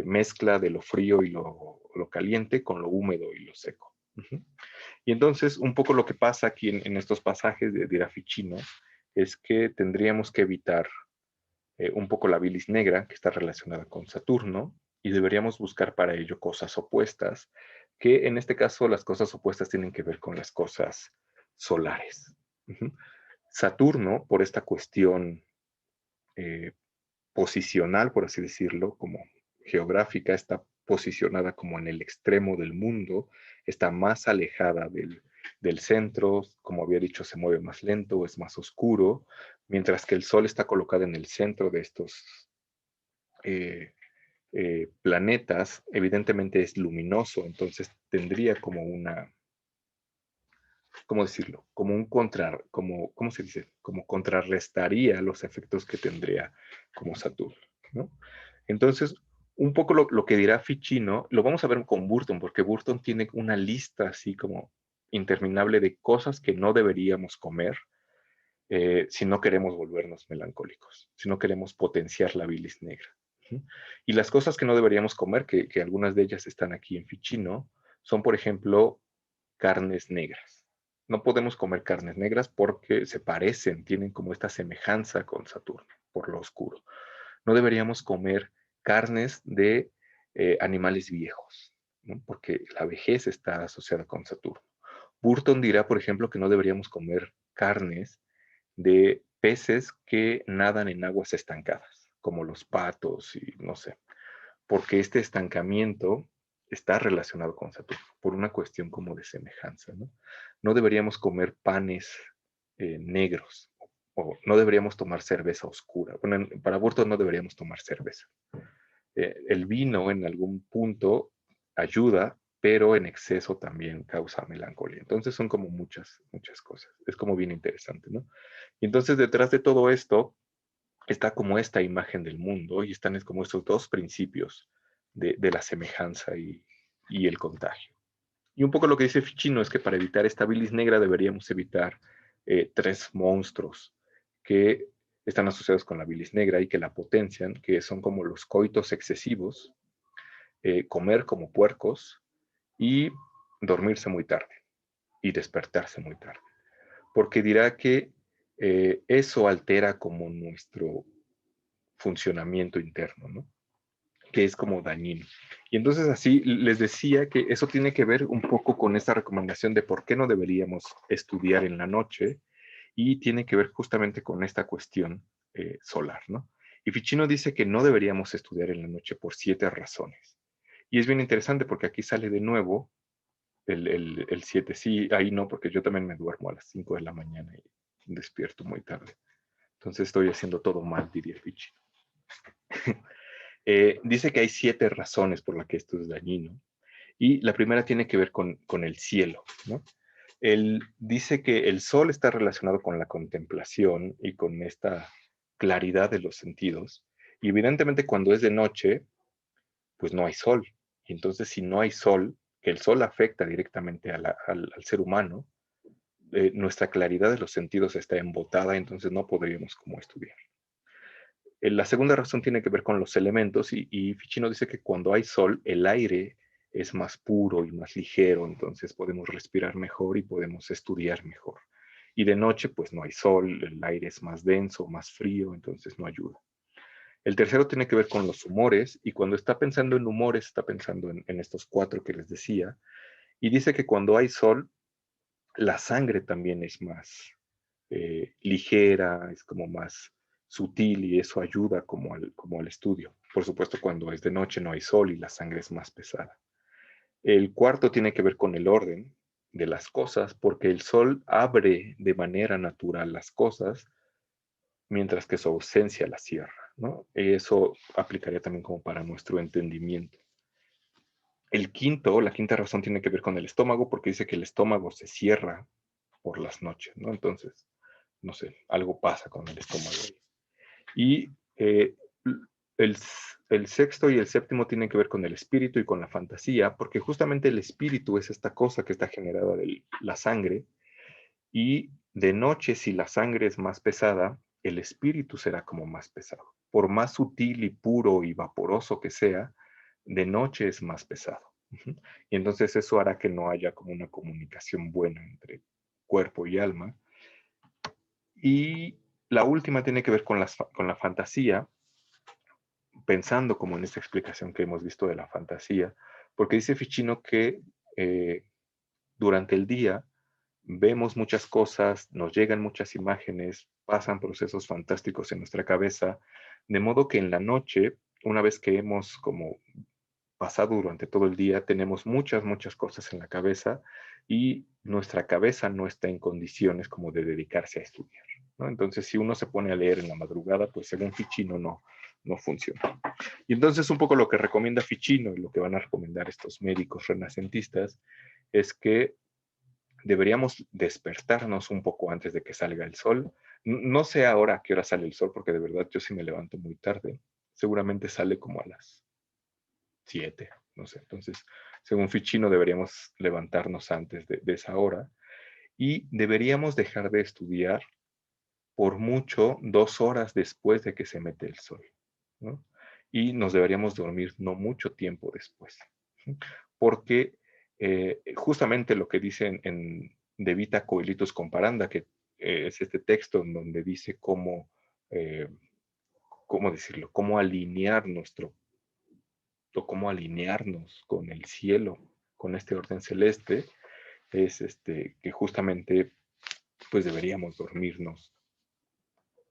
Speaker 1: mezcla de lo frío y lo caliente con lo húmedo y lo seco. Y entonces, un poco lo que pasa aquí en estos pasajes de Ficino es que tendríamos que evitar un poco la bilis negra, que está relacionada con Saturno, y deberíamos buscar para ello cosas opuestas, que en este caso las cosas opuestas tienen que ver con las cosas solares. Saturno, por esta cuestión eh, posicional, por así decirlo, como geográfica, está posicionada como en el extremo del mundo, está más alejada del centro, como había dicho, se mueve más lento, es más oscuro, mientras que el Sol está colocado en el centro de estos eh, planetas, evidentemente es luminoso, entonces tendría como una, ¿cómo decirlo? Como un ¿cómo se dice? Como contrarrestaría los efectos que tendría como Saturno, ¿no? Entonces, un poco lo que dirá Ficino, lo vamos a ver con Burton, porque Burton tiene una lista así como interminable de cosas que no deberíamos comer si no queremos volvernos melancólicos, si no queremos potenciar la bilis negra. Y las cosas que no deberíamos comer, que algunas de ellas están aquí en Ficino, son, por ejemplo, carnes negras. No podemos comer carnes negras porque se parecen, tienen como esta semejanza con Saturno, por lo oscuro. No deberíamos comer carnes de animales viejos, ¿no? Porque la vejez está asociada con Saturno. Burton dirá, por ejemplo, que no deberíamos comer carnes de peces que nadan en aguas estancadas, como los patos y no sé, porque este estancamiento está relacionado con Saturno, por una cuestión como de semejanza, ¿no? No deberíamos comer panes negros, o no deberíamos tomar cerveza oscura. Bueno, para abortos no deberíamos tomar cerveza. El vino en algún punto ayuda, pero en exceso también causa melancolía. Entonces son como muchas cosas. Es como bien interesante, ¿no? Y entonces detrás de todo esto está como esta imagen del mundo y están como estos dos principios de la semejanza y el contagio. Y un poco lo que dice Ficino es que para evitar esta bilis negra deberíamos evitar tres monstruos que están asociados con la bilis negra y que la potencian, que son como los coitos excesivos, comer como puercos y dormirse muy tarde y despertarse muy tarde. Porque dirá que eso altera como nuestro funcionamiento interno, ¿no? Que es como dañino. Y entonces así les decía que eso tiene que ver un poco con esta recomendación de por qué no deberíamos estudiar en la noche y tiene que ver justamente con esta cuestión solar, ¿no? Y Ficino dice que no deberíamos estudiar en la noche por 7 razones. Y es bien interesante porque aquí sale de nuevo el 7. Sí, ahí no, porque yo también me duermo a las 5 de la mañana y despierto muy tarde. Entonces estoy haciendo todo mal, diría Ficino. Dice que hay 7 razones por las que esto es dañino. Y la primera tiene que ver con el cielo, ¿no? Él dice que el sol está relacionado con la contemplación y con esta claridad de los sentidos. Y evidentemente cuando es de noche, pues no hay sol. Y entonces si no hay sol, que el sol afecta directamente al ser humano, nuestra claridad de los sentidos está embotada, entonces no podríamos como estudiar. La segunda razón tiene que ver con los elementos y Ficino dice que cuando hay sol, el aire es más puro y más ligero, entonces podemos respirar mejor y podemos estudiar mejor. Y de noche, pues no hay sol, el aire es más denso, más frío, entonces no ayuda. El tercero tiene que ver con los humores y cuando está pensando en humores, está pensando en estos 4 que les decía. Y dice que cuando hay sol, la sangre también es más ligera, es como más sutil y eso ayuda como al estudio. Por supuesto, cuando es de noche no hay sol y la sangre es más pesada. El cuarto tiene que ver con el orden de las cosas, porque el sol abre de manera natural las cosas, mientras que su ausencia las cierra, ¿no? Eso aplicaría también como para nuestro entendimiento. La quinta razón tiene que ver con el estómago, porque dice que el estómago se cierra por las noches, ¿no? Entonces, no sé, algo pasa con el estómago. Y el, el sexto y el séptimo tienen que ver con el espíritu y con la fantasía, porque justamente el espíritu es esta cosa que está generada de la sangre, y de noche, si la sangre es más pesada, el espíritu será como más pesado. Por más sutil y puro y vaporoso que sea, de noche es más pesado. Y entonces eso hará que no haya como una comunicación buena entre cuerpo y alma. Y la última tiene que ver con la fantasía, pensando como en esta explicación que hemos visto de la fantasía, porque dice Ficino que eh, durante el día vemos muchas cosas, nos llegan muchas imágenes, pasan procesos fantásticos en nuestra cabeza, de modo que en la noche, una vez que hemos como pasado durante todo el día, tenemos muchas cosas en la cabeza y nuestra cabeza no está en condiciones como de dedicarse a estudiar, ¿no? Entonces, si uno se pone a leer en la madrugada, pues según Ficino no funciona. Y entonces un poco lo que recomienda Ficino y lo que van a recomendar estos médicos renacentistas es que deberíamos despertarnos un poco antes de que salga el sol. No sé ahora a qué hora sale el sol, porque de verdad yo sí me levanto muy tarde. Seguramente sale como a las 7, no sé. Entonces, según Ficino, deberíamos levantarnos antes de esa hora y deberíamos dejar de estudiar por mucho 2 horas después de que se mete el sol, ¿no? Y nos deberíamos dormir no mucho tiempo después, porque justamente lo que dicen en De Vita Coelitus Comparanda, que es este texto en donde dice eh, cómo decirlo, cómo alinearnos con el cielo, con este orden celeste, es que justamente pues deberíamos dormirnos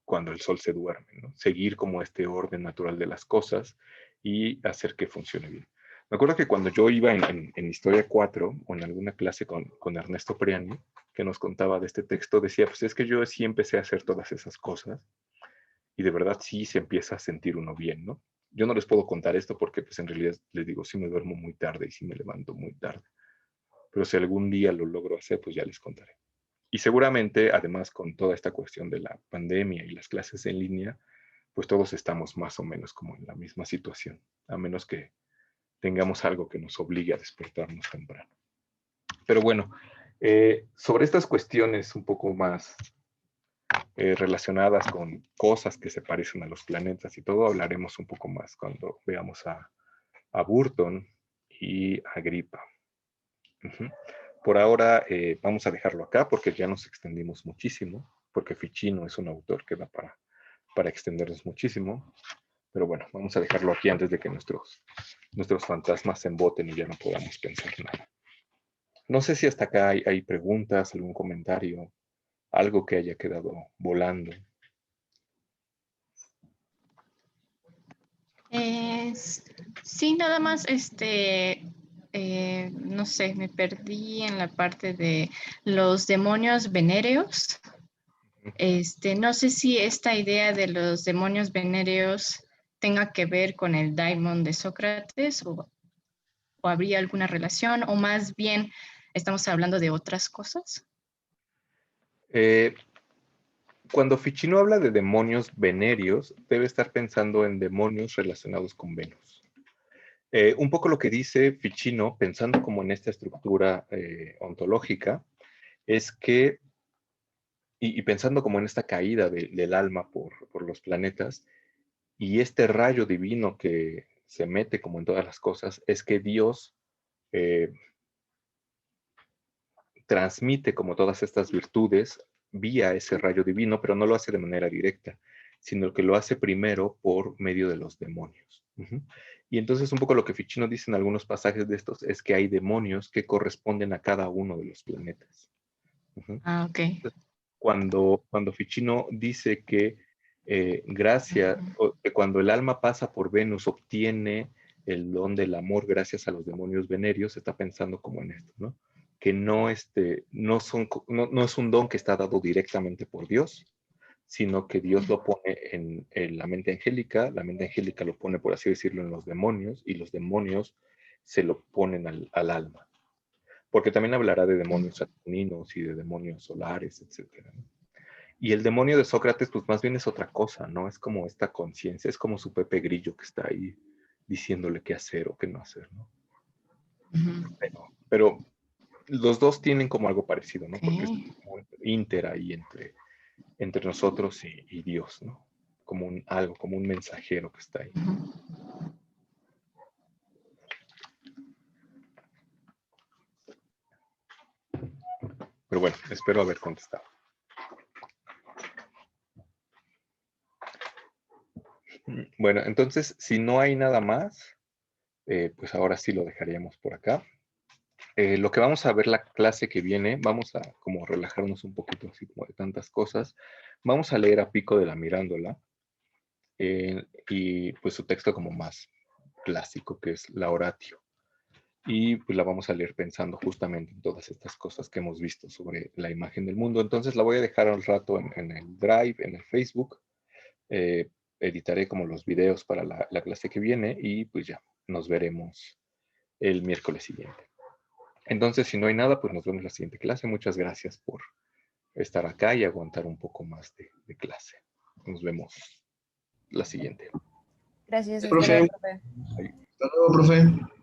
Speaker 1: cuando el sol se duerme, ¿no? Seguir como este orden natural de las cosas y hacer que funcione bien. Me acuerdo que cuando yo iba en Historia 4 o en alguna clase con Ernesto Priani, que nos contaba de este texto, decía, pues es que yo sí empecé a hacer todas esas cosas y de verdad sí se empieza a sentir uno bien, ¿no? Yo no les puedo contar esto porque pues en realidad les digo, sí me duermo muy tarde y sí me levanto muy tarde, pero si algún día lo logro hacer, pues ya les contaré. Y seguramente, además, con toda esta cuestión de la pandemia y las clases en línea, pues todos estamos más o menos como en la misma situación, a menos que tengamos algo que nos obligue a despertarnos temprano. Pero bueno, sobre estas cuestiones un poco más relacionadas con cosas que se parecen a los planetas y todo, hablaremos un poco más cuando veamos a Burton y a Agrippa. Uh-huh. Por ahora vamos a dejarlo acá porque ya nos extendimos muchísimo, porque Ficino es un autor que da para extendernos muchísimo. Pero bueno, vamos a dejarlo aquí antes de que nuestros fantasmas se emboten y ya no podamos pensar nada. No sé si hasta acá hay preguntas, algún comentario, algo que haya quedado volando.
Speaker 2: Sí, nada más, no sé, me perdí en la parte de los demonios venéreos. No sé si esta idea de los demonios venéreos tenga que ver con el daimon de Sócrates o habría alguna relación, o más bien estamos hablando de otras cosas.
Speaker 1: Cuando Ficino habla de demonios venéreos, debe estar pensando en demonios relacionados con Venus. Un poco lo que dice Ficino, pensando como en esta estructura ontológica, es que, y pensando como en esta caída del alma por los planetas, y este rayo divino que se mete como en todas las cosas, es que Dios transmite como todas estas virtudes vía ese rayo divino, pero no lo hace de manera directa, sino que lo hace primero por medio de los demonios. Uh-huh. Y entonces un poco lo que Ficino dice en algunos pasajes de estos es que hay demonios que corresponden a cada uno de los planetas. Uh-huh.
Speaker 2: Ah, ok.
Speaker 1: Cuando Ficino dice que cuando el alma pasa por Venus obtiene el don del amor gracias a los demonios venerios, está pensando como en esto, ¿no? Que no es un don que está dado directamente por Dios, sino que Dios lo pone en la mente angélica lo pone, por así decirlo, en los demonios, y los demonios se lo ponen al alma. Porque también hablará de demonios saturninos y de demonios solares, etc. ¿no? Y el demonio de Sócrates, pues más bien es otra cosa, ¿no? Es como esta conciencia, es como su Pepe Grillo que está ahí diciéndole qué hacer o qué no hacer, ¿no?
Speaker 2: Uh-huh.
Speaker 1: Pero los dos tienen como algo parecido, ¿no?
Speaker 2: Okay.
Speaker 1: Porque es como inter ahí entre nosotros y Dios, ¿no? Como como un mensajero que está ahí.
Speaker 2: Uh-huh.
Speaker 1: Pero bueno, espero haber contestado. Bueno, entonces, si no hay nada más, pues ahora sí lo dejaríamos por acá. Lo que vamos a ver la clase que viene, vamos a como relajarnos un poquito así como de tantas cosas. Vamos a leer a Pico de la Mirándola y pues su texto como más clásico, que es la Oratio. Y pues la vamos a leer pensando justamente en todas estas cosas que hemos visto sobre la imagen del mundo. Entonces la voy a dejar un rato en el Drive, en el Facebook. Editaré como los videos para la clase que viene y pues ya, nos veremos el miércoles siguiente. Entonces, si no hay nada, pues nos vemos en la siguiente clase. Muchas gracias por estar acá y aguantar un poco más de clase. Nos vemos la siguiente.
Speaker 3: Gracias,
Speaker 4: profe.
Speaker 3: profe.
Speaker 4: Hasta luego, profe.